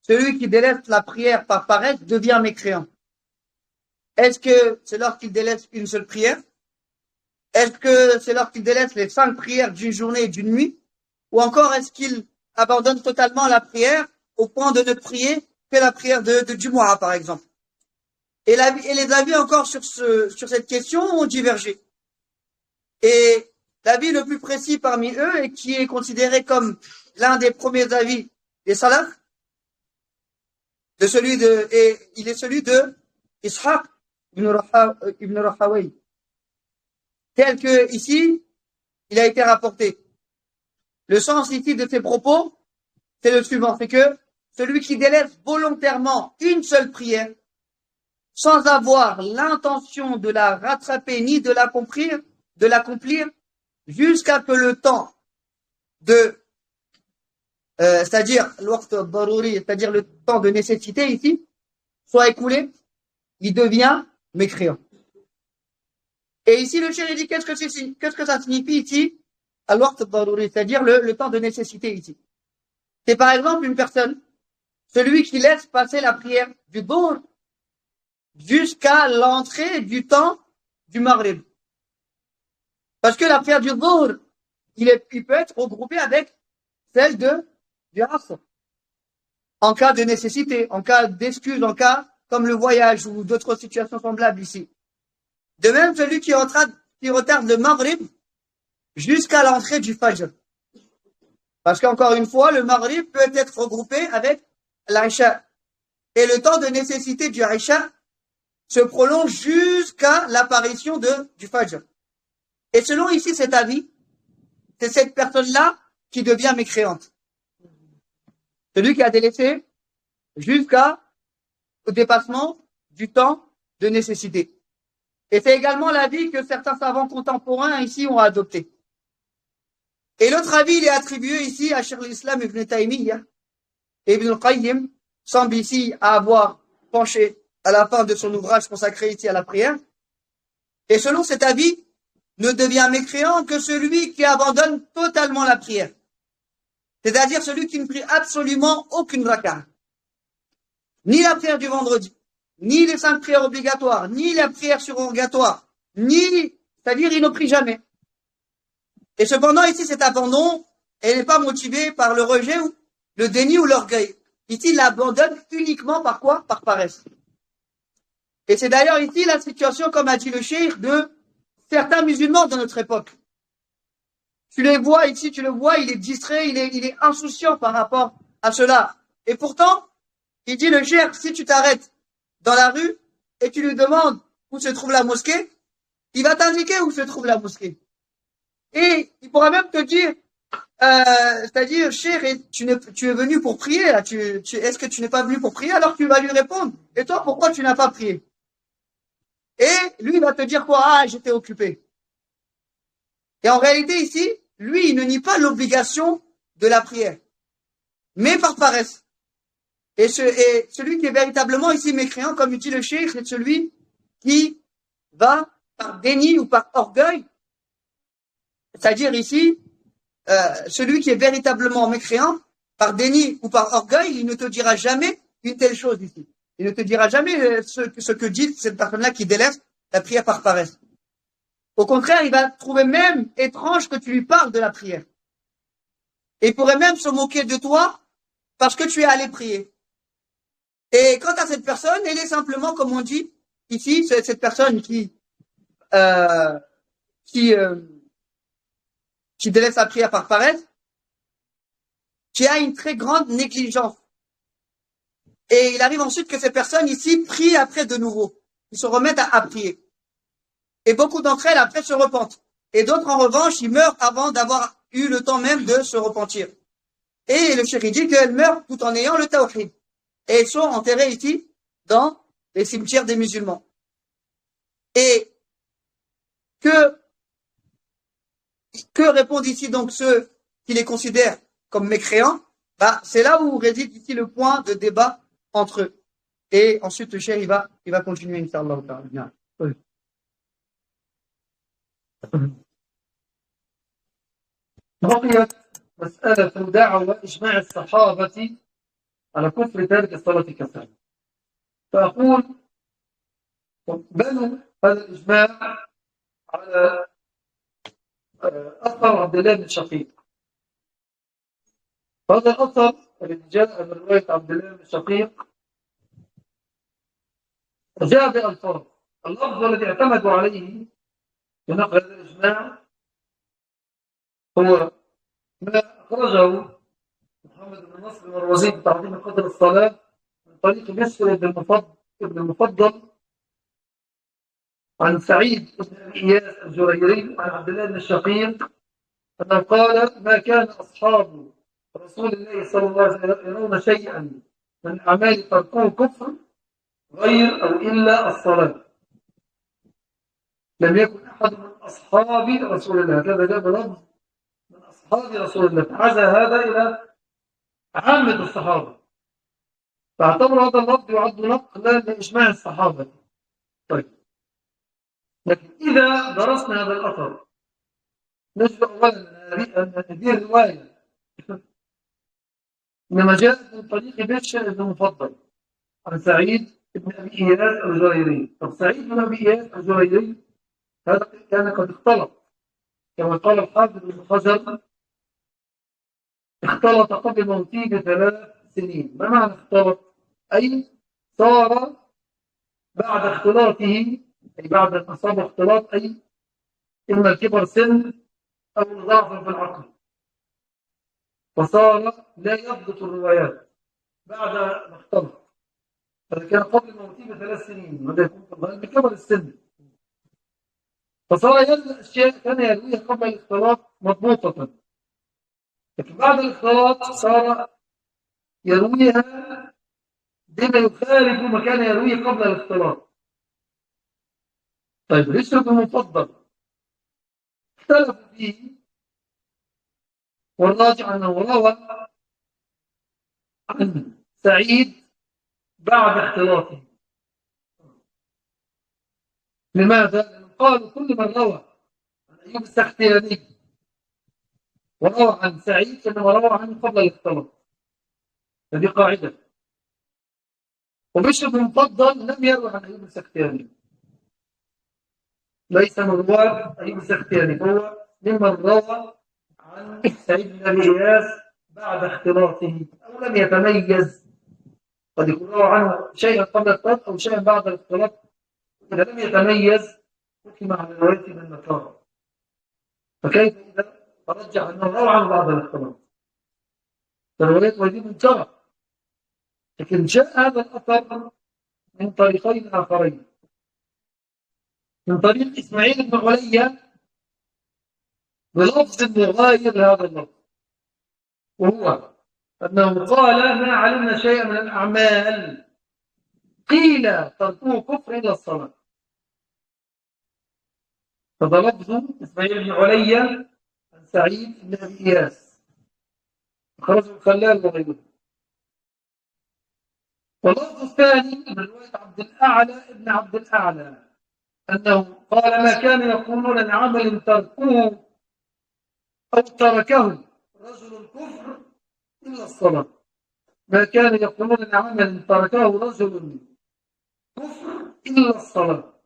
celui qui délaisse la prière par paresse devient mécréant? Est-ce que c'est lorsqu'il délaisse une seule prière? Est-ce que c'est lorsqu'il délaisse les 5 prières d'une journée et d'une nuit? Ou encore est-ce qu'il abandonne totalement la prière au point de ne prier que la prière du Jumu'ah, par exemple? Et les avis encore sur cette question ont divergé. Et l'avis le plus précis parmi eux, et qui est considéré comme l'un des premiers avis des salafs, il est celui de Ishaq ibn Rahawayh, tel que ici, il a été rapporté. Le sens ici de ces propos, c'est le suivant, c'est que celui qui délaisse volontairement une seule prière, sans avoir l'intention de la rattraper ni de l'accomplir, jusqu'à que le temps c'est-à-dire le temps de nécessité ici, soit écoulé, il devient mécréant. Et ici, le cheikh dit qu'est-ce que ça signifie ici, al-waqt ad-daruri, c'est-à-dire le temps de nécessité ici. C'est par exemple une personne, celui qui laisse passer la prière du dhuhr jusqu'à l'entrée du temps du maghrib. Parce que la prière du dhuhr, il peut être regroupé avec celle du asr. En cas de nécessité, en cas d'excuse, en cas comme le voyage ou d'autres situations semblables ici. De même, celui qui retarde le maghrib jusqu'à l'entrée du fajr. Parce qu'encore une fois, le maghrib peut être regroupé avec l'isha. Et le temps de nécessité du isha se prolonge jusqu'à l'apparition du fajr. Et selon ici cet avis, c'est cette personne-là qui devient mécréante. Celui qui a délaissé jusqu'au dépassement du temps de nécessité. Et c'est également l'avis que certains savants contemporains ici ont adopté. Et l'autre avis, il est attribué ici à Cheikh l'Islam Ibn Taymiyyah. Ibn al-Qayyim semble ici avoir penché à la fin de son ouvrage consacré ici à la prière. Et selon cet avis, ne devient mécréant que celui qui abandonne totalement la prière. C'est-à-dire celui qui ne prie absolument aucune raka'a. Ni la prière du vendredi, ni les 5 prières obligatoires, ni la prière surrogatoire, c'est-à-dire il ne prie jamais. Et cependant, ici, cet abandon, elle n'est pas motivée par le rejet, ou le déni ou l'orgueil. Ici, il l'abandonne uniquement par quoi? Par paresse. Et c'est d'ailleurs ici la situation, comme a dit le cheikh, de certains musulmans de notre époque. Tu les vois ici, tu le vois, il est distrait, il est insouciant par rapport à cela. Et pourtant, il dit le cheikh, si tu t'arrêtes dans la rue et tu lui demandes où se trouve la mosquée, il va t'indiquer où se trouve la mosquée. Et il pourra même te dire, c'est-à-dire, cheikh, tu es venu pour prier, là, est-ce que tu n'es pas venu pour prier? Alors tu vas lui répondre, et toi, pourquoi tu n'as pas prié? Et lui, il va te dire quoi? Ah, j'étais occupé. Et en réalité, ici, lui, il ne nie pas l'obligation de la prière, mais par paresse. Et celui qui est véritablement ici mécréant, comme dit le cheikh, c'est celui qui va par déni ou par orgueil, c'est-à-dire ici, celui qui est véritablement mécréant, par déni ou par orgueil, il ne te dira jamais une telle chose ici. Il ne te dira jamais ce que dit cette personne-là qui délaisse la prière par paresse. Au contraire, il va trouver même étrange que tu lui parles de la prière. Et il pourrait même se moquer de toi parce que tu es allé prier. Et quant à cette personne, elle est simplement, comme on dit ici, cette personne qui délaisse sa prière par paresse, qui a une très grande négligence. Et il arrive ensuite que ces personnes ici prient après de nouveau. Ils se remettent à prier. Et beaucoup d'entre elles après se repentent. Et d'autres en revanche, ils meurent avant d'avoir eu le temps même de se repentir. Et le cheikh dit qu'elles meurent tout en ayant le tawhid. Et elles sont enterrées ici dans les cimetières des musulmans. Et que répondent ici donc ceux qui les considèrent comme mécréants? C'est là où réside ici le point de débat entre eux. Et ensuite le cheikh il va continuer, inch'Allah ta'ala. Bien. Oui. بقيت مسألة دعوة إجماع الصحابة على كفر تارك الصلاة كسلا. فأقول بنوا هذا الإجماع على أثر عبد الله بن شقيق. هذا الأثر الذي جاء من رواية عبد الله بن شقيق جاء بألفاظ. اللفظ الذي اعتمدوا عليه في نقل هذا الإجماع هو ما أخرجه محمد بن نصر المروزي بتعظيم قدر الصلاة من طريق بشر بن المفضل عن سعيد بن أبي إياس الجريري عن عبد الله بن الشقيق أنه قال: ما كان أصحاب رسول الله صلى الله عليه وسلم يرون شيئا من أعمال تركوه كفر غير أو إلا الصلاة. لم يكن أحد من أصحاب رسول الله، هكذا جاء بلفظ من أصحاب رسول الله، فعزى هذا إلى عامة الصحابة، فاعتبر هذا اللفظ يعد نقلا لإجماع الصحابة. طيب، لكن إذا درسنا هذا الأثر نجد أولا أن هذه الرواية إنما جاءت من طريق بشر بن المفضل عن سعيد بن أبي إياس الجريري. طب سعيد بن أبي إياس الجريري هذا كان قد اختلط، كما قال الحافظ بن حجر: اختلط قبل موته ب3 سنين. ما معنى اختلط؟ أي صار بعد اختلاطه، أي بعد أن أصاب اختلاط، أي إما الكبر سن أو ضعف في العقل، فصار لا يضبط الروايات بعد ما اختلط. فإذا كان قبل موته ب3 سنين ماذا يكون في الغالب؟ بكبر السن، فصار يروي أشياء كان يرويها قبل الاختلاط مضبوطة، لكن بعد الاختلاط صار يرويها بما يخالف ما كان يرويه قبل الاختلاط. طيب الاسود المفضل اختلفوا فيه، والراجح أنه روى عن سعيد بعد اختلاطه. لماذا؟ لأنه قالوا كل من روى عن أيوب السختياني وروى عن سعيد إنما روى عنه قبل الاختلاط. هذه قاعدة. وبشر المفضل لم يروي عن أيوب السختياني، ليس من رواة أيوب السختياني، هو ممن روى عن سعيد بن أبي إياس بعد اختلاطه أو لم يتميز. قد يكون روى عنه شيئا قبل الاختلاط أو شيئا بعد الاختلاط. إذا لم يتميز حكم على روايته بالنكارة. فكيف إذا ترجح أنه روى عنه بعد الاختلاط؟ فروايته هذه منكرة. لكن جاء هذا الأثر من طريقين آخرين، من طريق إسماعيل بن عليا بلفظ مغاير لهذا اللفظ، وهو أنه قال ما علمنا شيئا من الأعمال قيل تركوه كفر إلى الصلاة. هذا لفظ إسماعيل بن عليا عن سعيد بن أبي إياس، خرج الخلال وغيره. واللفظ الثاني من رواية عبد الأعلى ابن عبد الأعلى أنه قال ما كان يقولون عن عمل تركوه أو تركه رجل الكفر إلا الصلاة. ما كان يقولون عن عمل تركه رجل كفر إلا الصلاة.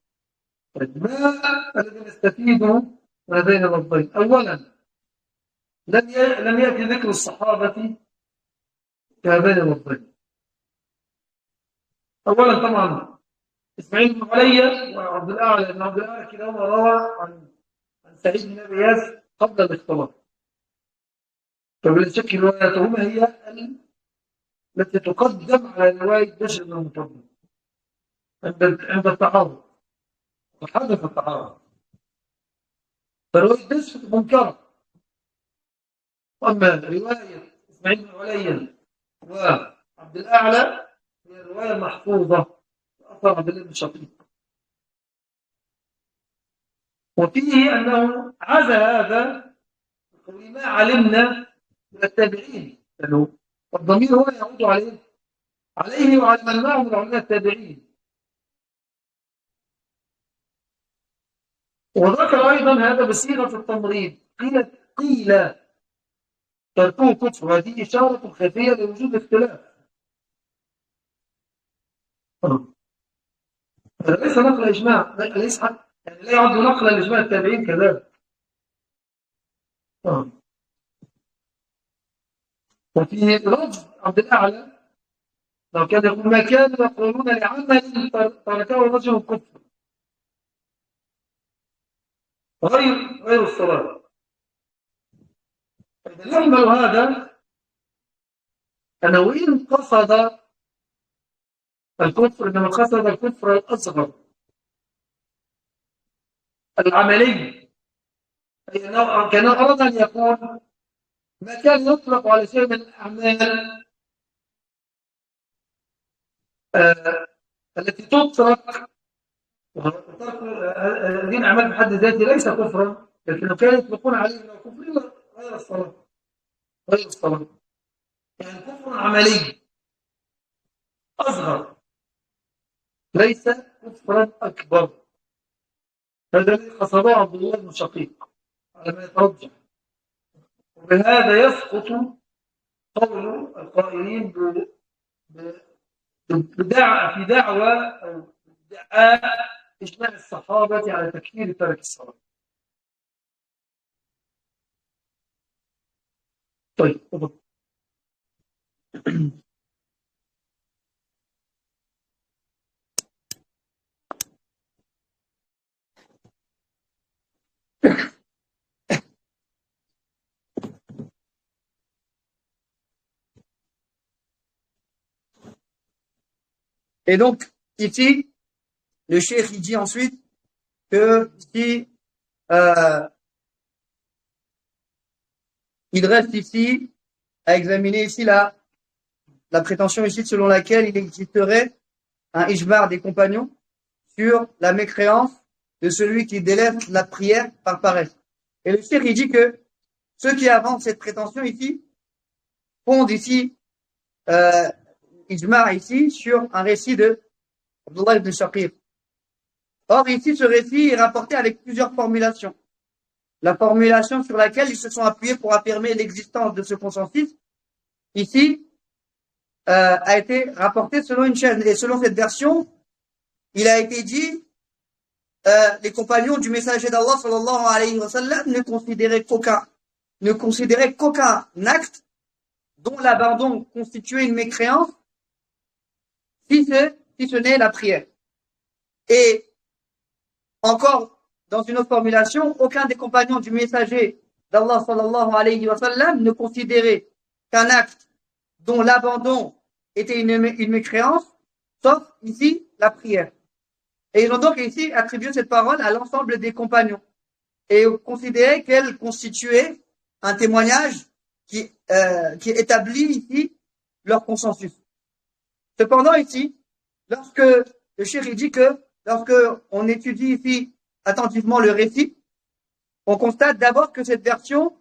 ما الذي نستفيده من هذين اللفظين؟ أولا لم يأتي ذكر الصحابة في هذين اللفظين. أولا طبعا إسماعيل بن عليا وعبد الأعلى بن عبد الأعلى كلاهما روى عن سعيد بن أبي إياس قبل الاختلاط، فبلا شك رواياتهما هي التي تقدم على رواية بشر بن المفضل عند التعارض، وحدث التعارض، فرواية بشر منكرة. أما رواية إسماعيل بن عليا وعبد الأعلى هي الرواية المحفوظة أثر عبد الله بن شقيق. وفيه أنه عزى هذا بقول ما علمنا من التابعين، لأنه الضمير هو يعود عليه وعلى من معه من علماء التابعين. وذكر أيضا هذا بصيغة التمريض، قيل تركوه كفر، وهذه إشارة خفية لوجود اختلاف. هذا ليس نقل إجماع، ليس يعني لا يعد نقل الإجماع التابعين كذلك. وفي لفظ عبد الأعلى لو كان يقول ما كانوا يقولون لعمل تركه رجل كفر غير الصلاة. فإذا يحمل هذا أنه إن قصد الكفر إنما قصد الكفر الأصغر العملي، أي كان أراد أن يقول ما كان يطلق على شيء من الأعمال التي تترك. هذه الأعمال بحد ذاتها ليس كفرا، لكنه كانوا يطلقون عليه أنه كفر غير الصلاة، يعني كفر عملي أصغر ليس كفرا أكبر. هذا الذي قصده عبد الله بن شقيق على ما يترجح. وبهذا يسقط قول القائلين في دعوى أو ادعاء إجماع الصحابة على تكفير ترك الصلاة. طيب Et donc, ici, le cheikh il dit ensuite que si il reste ici à examiner ici la la prétention ici selon laquelle il existerait un ijma' des compagnons sur la mécréance de celui qui délaisse la prière par paresse. Et le cheikh, il dit que ceux qui avancent cette prétention ici fondent ici ijma' ici sur un récit de Abdullah ibn Shaqir. Or, ici, ce récit est rapporté avec plusieurs formulations. La formulation sur laquelle ils se sont appuyés pour affirmer l'existence de ce consensus, ici, a été rapportée selon une chaîne. Et selon cette version, il a été dit, les compagnons du messager d'Allah, sallallahu alayhi wa sallam, ne considéraient qu'aucun acte dont l'abandon constituait une mécréance, si ce n'est la prière. Et encore, dans une autre formulation, aucun des compagnons du messager d'Allah sallallahu alayhi wa sallam ne considérait qu'un acte dont l'abandon était une mécréance, sauf ici la prière. Et ils ont donc ici attribué cette parole à l'ensemble des compagnons et considéré qu'elle constituait un témoignage qui établit ici leur consensus. Cependant ici, lorsque le cheikh dit que lorsque on étudie ici attentivement le récit, on constate d'abord que cette version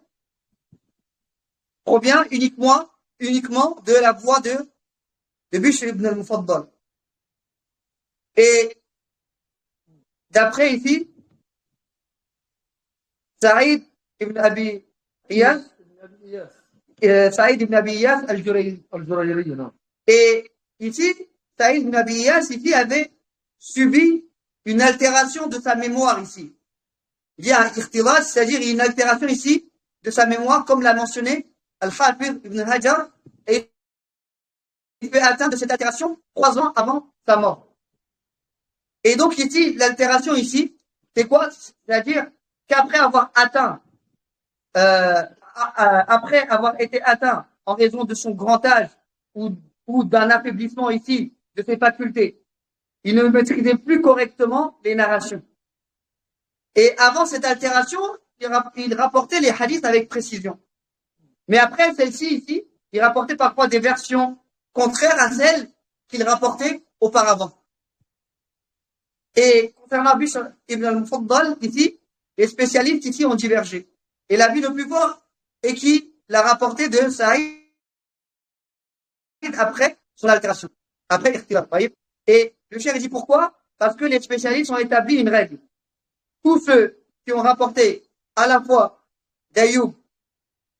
provient uniquement de la voix de Bishr ibn al-Mufaddal. Et d'après ici, Saïd ibn Abi Iyas al-Jurayri. Et ici, Saïd ibn Abi Iyas ici avait subi une altération de sa mémoire ici. Il y a un ikhtilas, c'est-à-dire une altération ici de sa mémoire, comme l'a mentionné Al-Hafiz ibn Hajar, et il fait atteindre de cette altération 3 ans avant sa mort. Et donc ici, l'altération ici, c'est quoi? C'est-à-dire qu'après avoir atteint, après avoir été atteint en raison de son grand âge ou d'un affaiblissement ici de ses facultés, il ne maîtrisait plus correctement les narrations. Et avant cette altération, il rapportait les hadiths avec précision. Mais après celle-ci ici, il rapportait parfois des versions contraires à celles qu'il rapportait auparavant. Et concernant Bishr ibn al-Mufaddal, ici, les spécialistes ici ont divergé. Et l'avis le plus fort est qu'il l'a rapporté de Saïd après son altération, après l'Ikhtilaf. Et le cheikh dit pourquoi? Parce que les spécialistes ont établi une règle. Tous ceux qui ont rapporté à la fois d'Ayoub,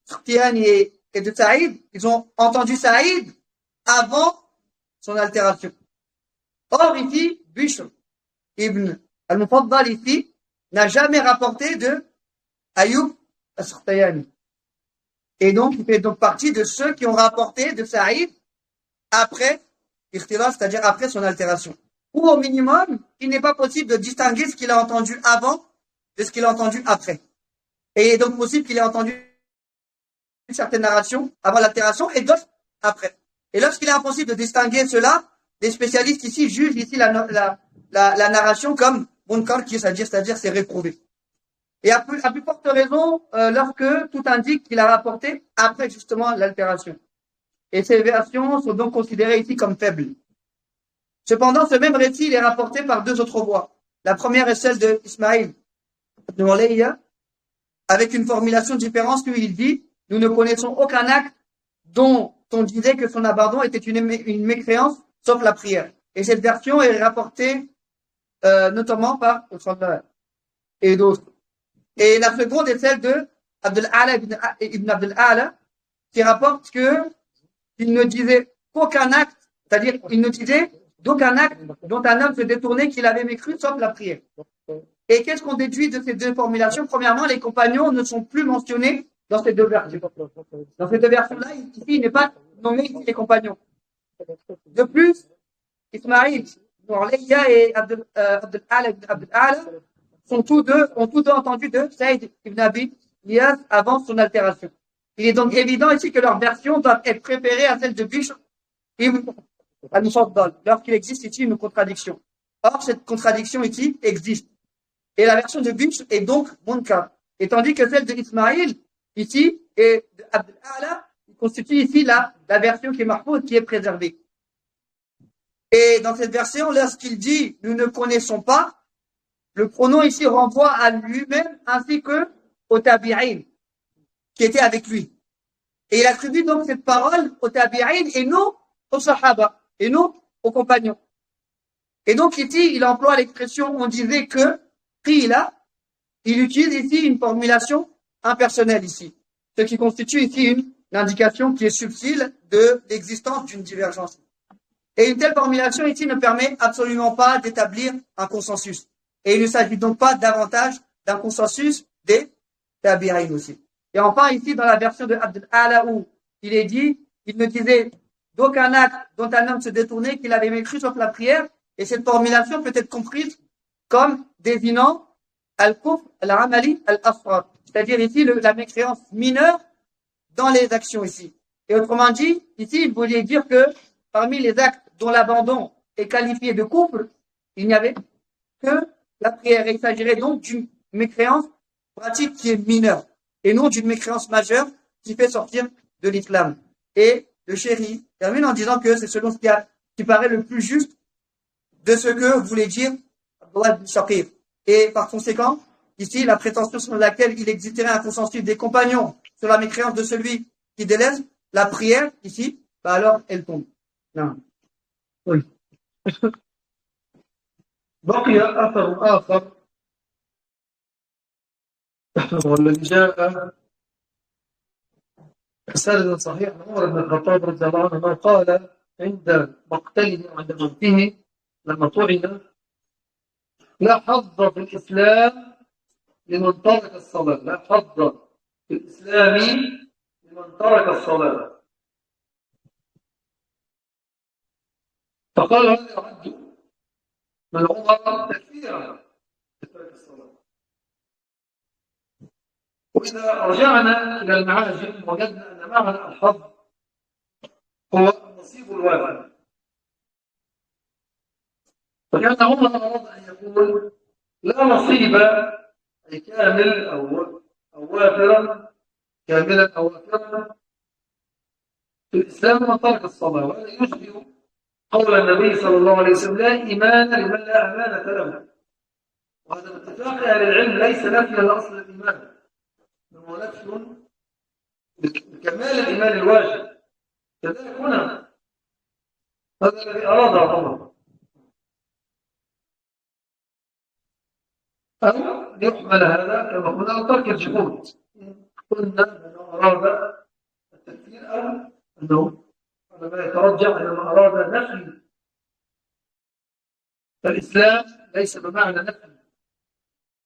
Sufyan et de Saïd, ils ont entendu Saïd avant son altération. Or ici, Bishr ibn al-Mufaddal ici n'a jamais rapporté de Ayoub as-Sakhtiyani. Et donc, il fait donc partie de ceux qui ont rapporté de Saïd après l'Ikhtilaf, c'est-à-dire après son altération. Ou au minimum, il n'est pas possible de distinguer ce qu'il a entendu avant de ce qu'il a entendu après. Et il est donc possible qu'il ait entendu certaines narrations avant l'altération et d'autres après. Et lorsqu'il est impossible de distinguer cela, les spécialistes ici jugent ici la narration comme munkar, c'est-à-dire c'est réprouvé. Et à plus forte raison, lorsque tout indique qu'il a rapporté après justement l'altération. Et ces versions sont donc considérées ici comme faibles. Cependant, ce même récit il est rapporté par 2 autres voix. La première est celle de Ismaïl ibn Ulayya, avec une formulation différente où il dit « Nous ne connaissons aucun acte dont on disait que son abandon était une mécréance, sauf la prière. » Et cette version est rapportée notamment par Al-Fadl et d'autres. Et la seconde est celle de Abdul Ala ibn Abdul Ala, qui rapporte qu'il ne disait qu'aucun acte, c'est-à-dire il ne disait d'aucun acte dont un homme se détournait qu'il avait mécru, sauf la prière. Et qu'est-ce qu'on déduit de ces 2 formulations? Premièrement, les compagnons ne sont plus mentionnés dans ces 2 versions. Dans ces 2 versions-là, ici, il n'est pas nommé les compagnons. De plus, Ismaïl, Noureya et Abdul Ala ont tous deux entendu de Saïd ibn Abi Iyas avant son altération. Il est donc évident ici que leurs versions doivent être préférées à celles de Bishr ibn al-Mufaddal, lorsqu'il existe ici une contradiction. Or, cette contradiction ici existe. Et la version de Bishr est donc munkar. Et tandis que celle de Ismaïl, ici, et de Abdul Ala, constitue ici la version qui est mahfouz, qui est préservée. Et dans cette version, lorsqu'il dit « nous ne connaissons pas », le pronom ici renvoie à lui-même ainsi que au tabi'in qui était avec lui. Et il attribue donc cette parole au tabi'in et non aux sahaba, et non aux compagnons. Et donc ici, il emploie l'expression, on disait que, qila, il utilise ici une formulation impersonnelle ici, ce qui constitue ici une indication qui est subtile de l'existence d'une divergence. Et une telle formulation ici ne permet absolument pas d'établir un consensus. Et il ne s'agit donc pas davantage d'un consensus des tabi'in aussi. Et enfin, ici, dans la version de Abd al-Ala où il est dit, il ne disait d'aucun acte dont un homme se détournait qu'il avait mécru sauf la prière. Et cette formulation peut être comprise comme désignant al-kufr, al-amali, al-asrar. C'est-à-dire ici la mécréance mineure dans les actions ici. Et autrement dit, ici, il voulait dire que parmi les actes dont l'abandon est qualifié de kufr, il n'y avait que la prière. Et il s'agirait donc d'une mécréance pratique qui est mineure et non d'une mécréance majeure qui fait sortir de l'islam. Et le chéri termine en disant que c'est selon ce qui paraît le plus juste de ce que voulait dire Abdullah ibn Shaqir. Et par conséquent, ici, la prétention selon laquelle il existerait un consensus des compagnons sur la mécréance de celui qui délaisse la prière, ici, bah alors elle tombe. Non. Oui. بقي أثر آخر والذي جاء سند صحيح عن عمر بن الخطاب رضي الله عنه ما قال عند مقتله عند موته لما طعن لا حظ في الإسلام لمن ترك الصلاة، لا حظ في الإسلام لمن ترك الصلاة. فقال هذا يعد من عمر تكفيرا لترك الصلاة. وإذا رجعنا إلى المعاجم وجدنا أن معنى الحظ هو النصيب الوافر. فكان عمر أراد أن يقول لا نصيب أي كامل أو وافرا، كاملا أو وافرا في الإسلام من ترك الصلاة. وهذا يشبه قول النبي صلى الله عليه وسلم لا إيمان لمن لا أمانة له. وهذا باتفاق أهل العلم ليس نفيا لأصل الإيمان، هو نفي بكمال الإيمان الواجب. كذلك هنا هذا الذي أراده عمر، أو يحمل هذا كما قلنا على ترك الجهود. قلنا أنه أراد التكفير أو أنه هذا ما يترجح أنه أراد نفي الإسلام ليس بمعنى نفي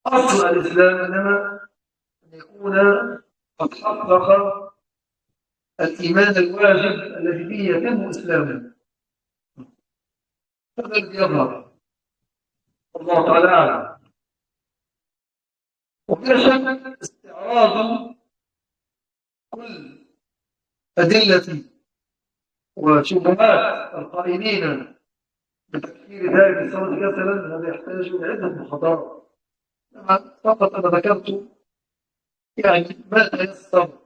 أصل الإسلام، إنما أن يكون قد حقق الإيمان الواجب الذي به يتم إسلامه. هذا الذي يظهر الله تعالى أعلم. وبلا شك استعراض كل أدلة وشبهات القائلين بتكفير ذلك الصلاة كسلا هذا يحتاج إلى عدة محاضرات. فقط أنا ذكرت يعني ما تيسر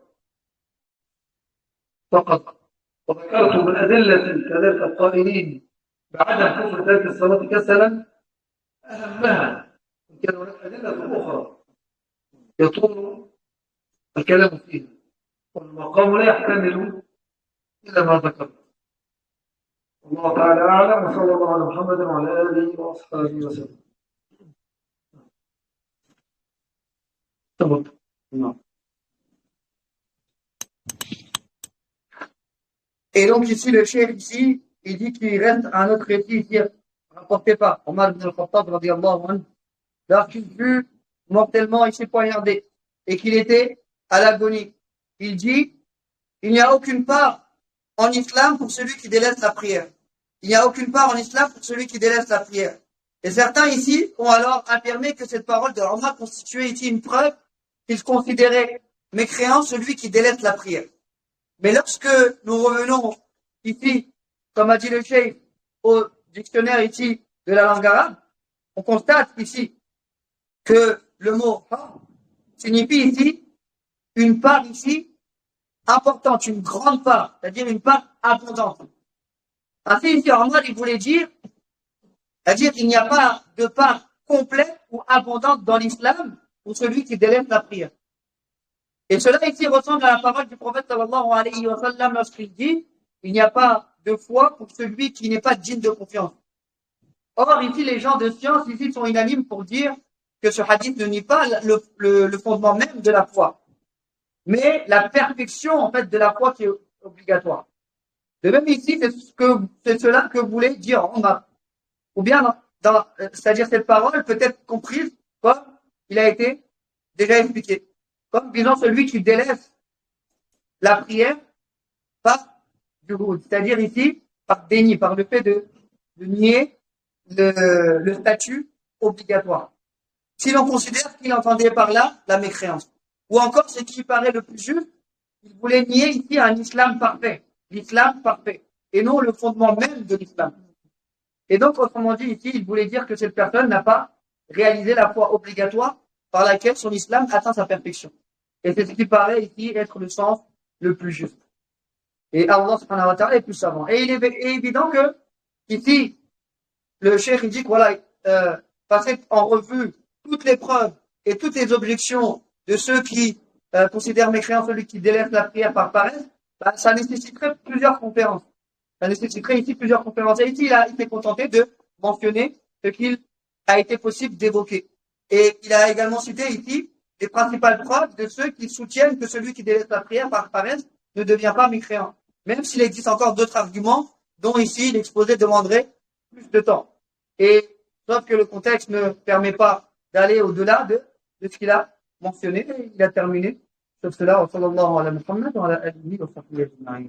فقط، وذكرت من أدلة كذلك القائلين بعدم كفر ذلك الصلاة كسلا أهمها، إن كان هناك أدلة أخرى يطول الكلام فيها والمقام لا يحتمل إلى ما ذكرت. الله تعالى أعلم، وصلى الله على محمد وعلى آله وأصحابه وسلم. تفضل. Et donc ici, le cheikh ici, il dit qu'il reste un autre récit ici, rapporté par Omar ibn al-Khattab radiyallahu anhu, lorsqu'il fut mortellement ici poignardé et qu'il était à l'agonie. Il dit, il n'y a aucune part en islam pour celui qui délaisse la prière. Il n'y a aucune part en islam pour celui qui délaisse la prière. Et certains ici ont alors affirmé que cette parole de Omar constituait ici une preuve qu'il considérait mécréant celui qui délaisse la prière. Mais lorsque nous revenons ici, comme a dit le cheikh, au dictionnaire ici de la langue arabe, on constate ici que le mot signifie ici une part ici importante, une grande part, c'est-à-dire une part abondante. Ainsi, ici, Omar, il voulait dire, c'est-à-dire qu'il n'y a pas de part complète ou abondante dans l'islam pour celui qui délaisse la prière. Et cela ici ressemble à la parole du prophète sallallahu alayhi wa sallam lorsqu'il dit, il n'y a pas de foi pour celui qui n'est pas digne de confiance. Or, ici, les gens de science, ici, sont unanimes pour dire que ce hadith ne nie pas le fondement même de la foi, mais la perfection, en fait, de la foi qui est obligatoire. De même ici, c'est cela que voulait dire Omar. Ou bien, c'est-à-dire cette parole peut être comprise comme il a été déjà expliqué. Comme disant celui qui délaisse la prière par juhud, c'est-à-dire ici, par déni, par le fait de nier le statut obligatoire. Si l'on considère qu'il entendait par là la mécréance. Ou encore, ce qui paraît le plus juste, il voulait nier ici un islam parfait. L'islam parfait. Et non le fondement même de l'islam. Et donc, autrement dit, ici, il voulait dire que cette personne n'a pas réalisé la foi obligatoire par laquelle son islam atteint sa perfection. Et c'est ce qui paraît ici être le sens le plus juste. Et Allah subhanahu wa ta'ala est plus savant. Et il est évident que, ici, le cheikh il dit que voilà, passer en revue toutes les preuves et toutes les objections de ceux qui considèrent mécréant celui qui délaisse la prière par paresse, bah, ça nécessiterait plusieurs conférences. Ça nécessiterait ici plusieurs conférences. Et ici, il s'est contenté de mentionner ce qu'il a été possible d'évoquer. Et il a également cité ici les principales preuves de ceux qui soutiennent que celui qui délaisse la prière par paresse ne devient pas mécréant. Même s'il existe encore d'autres arguments, dont ici l'exposé demanderait plus de temps. Et sauf que le contexte ne permet pas d'aller au-delà de ce qu'il a mentionné. Et il a terminé sur cela. Wa sallallahu ala Muhammad wa ala alihi wa sahbihi ajma'in.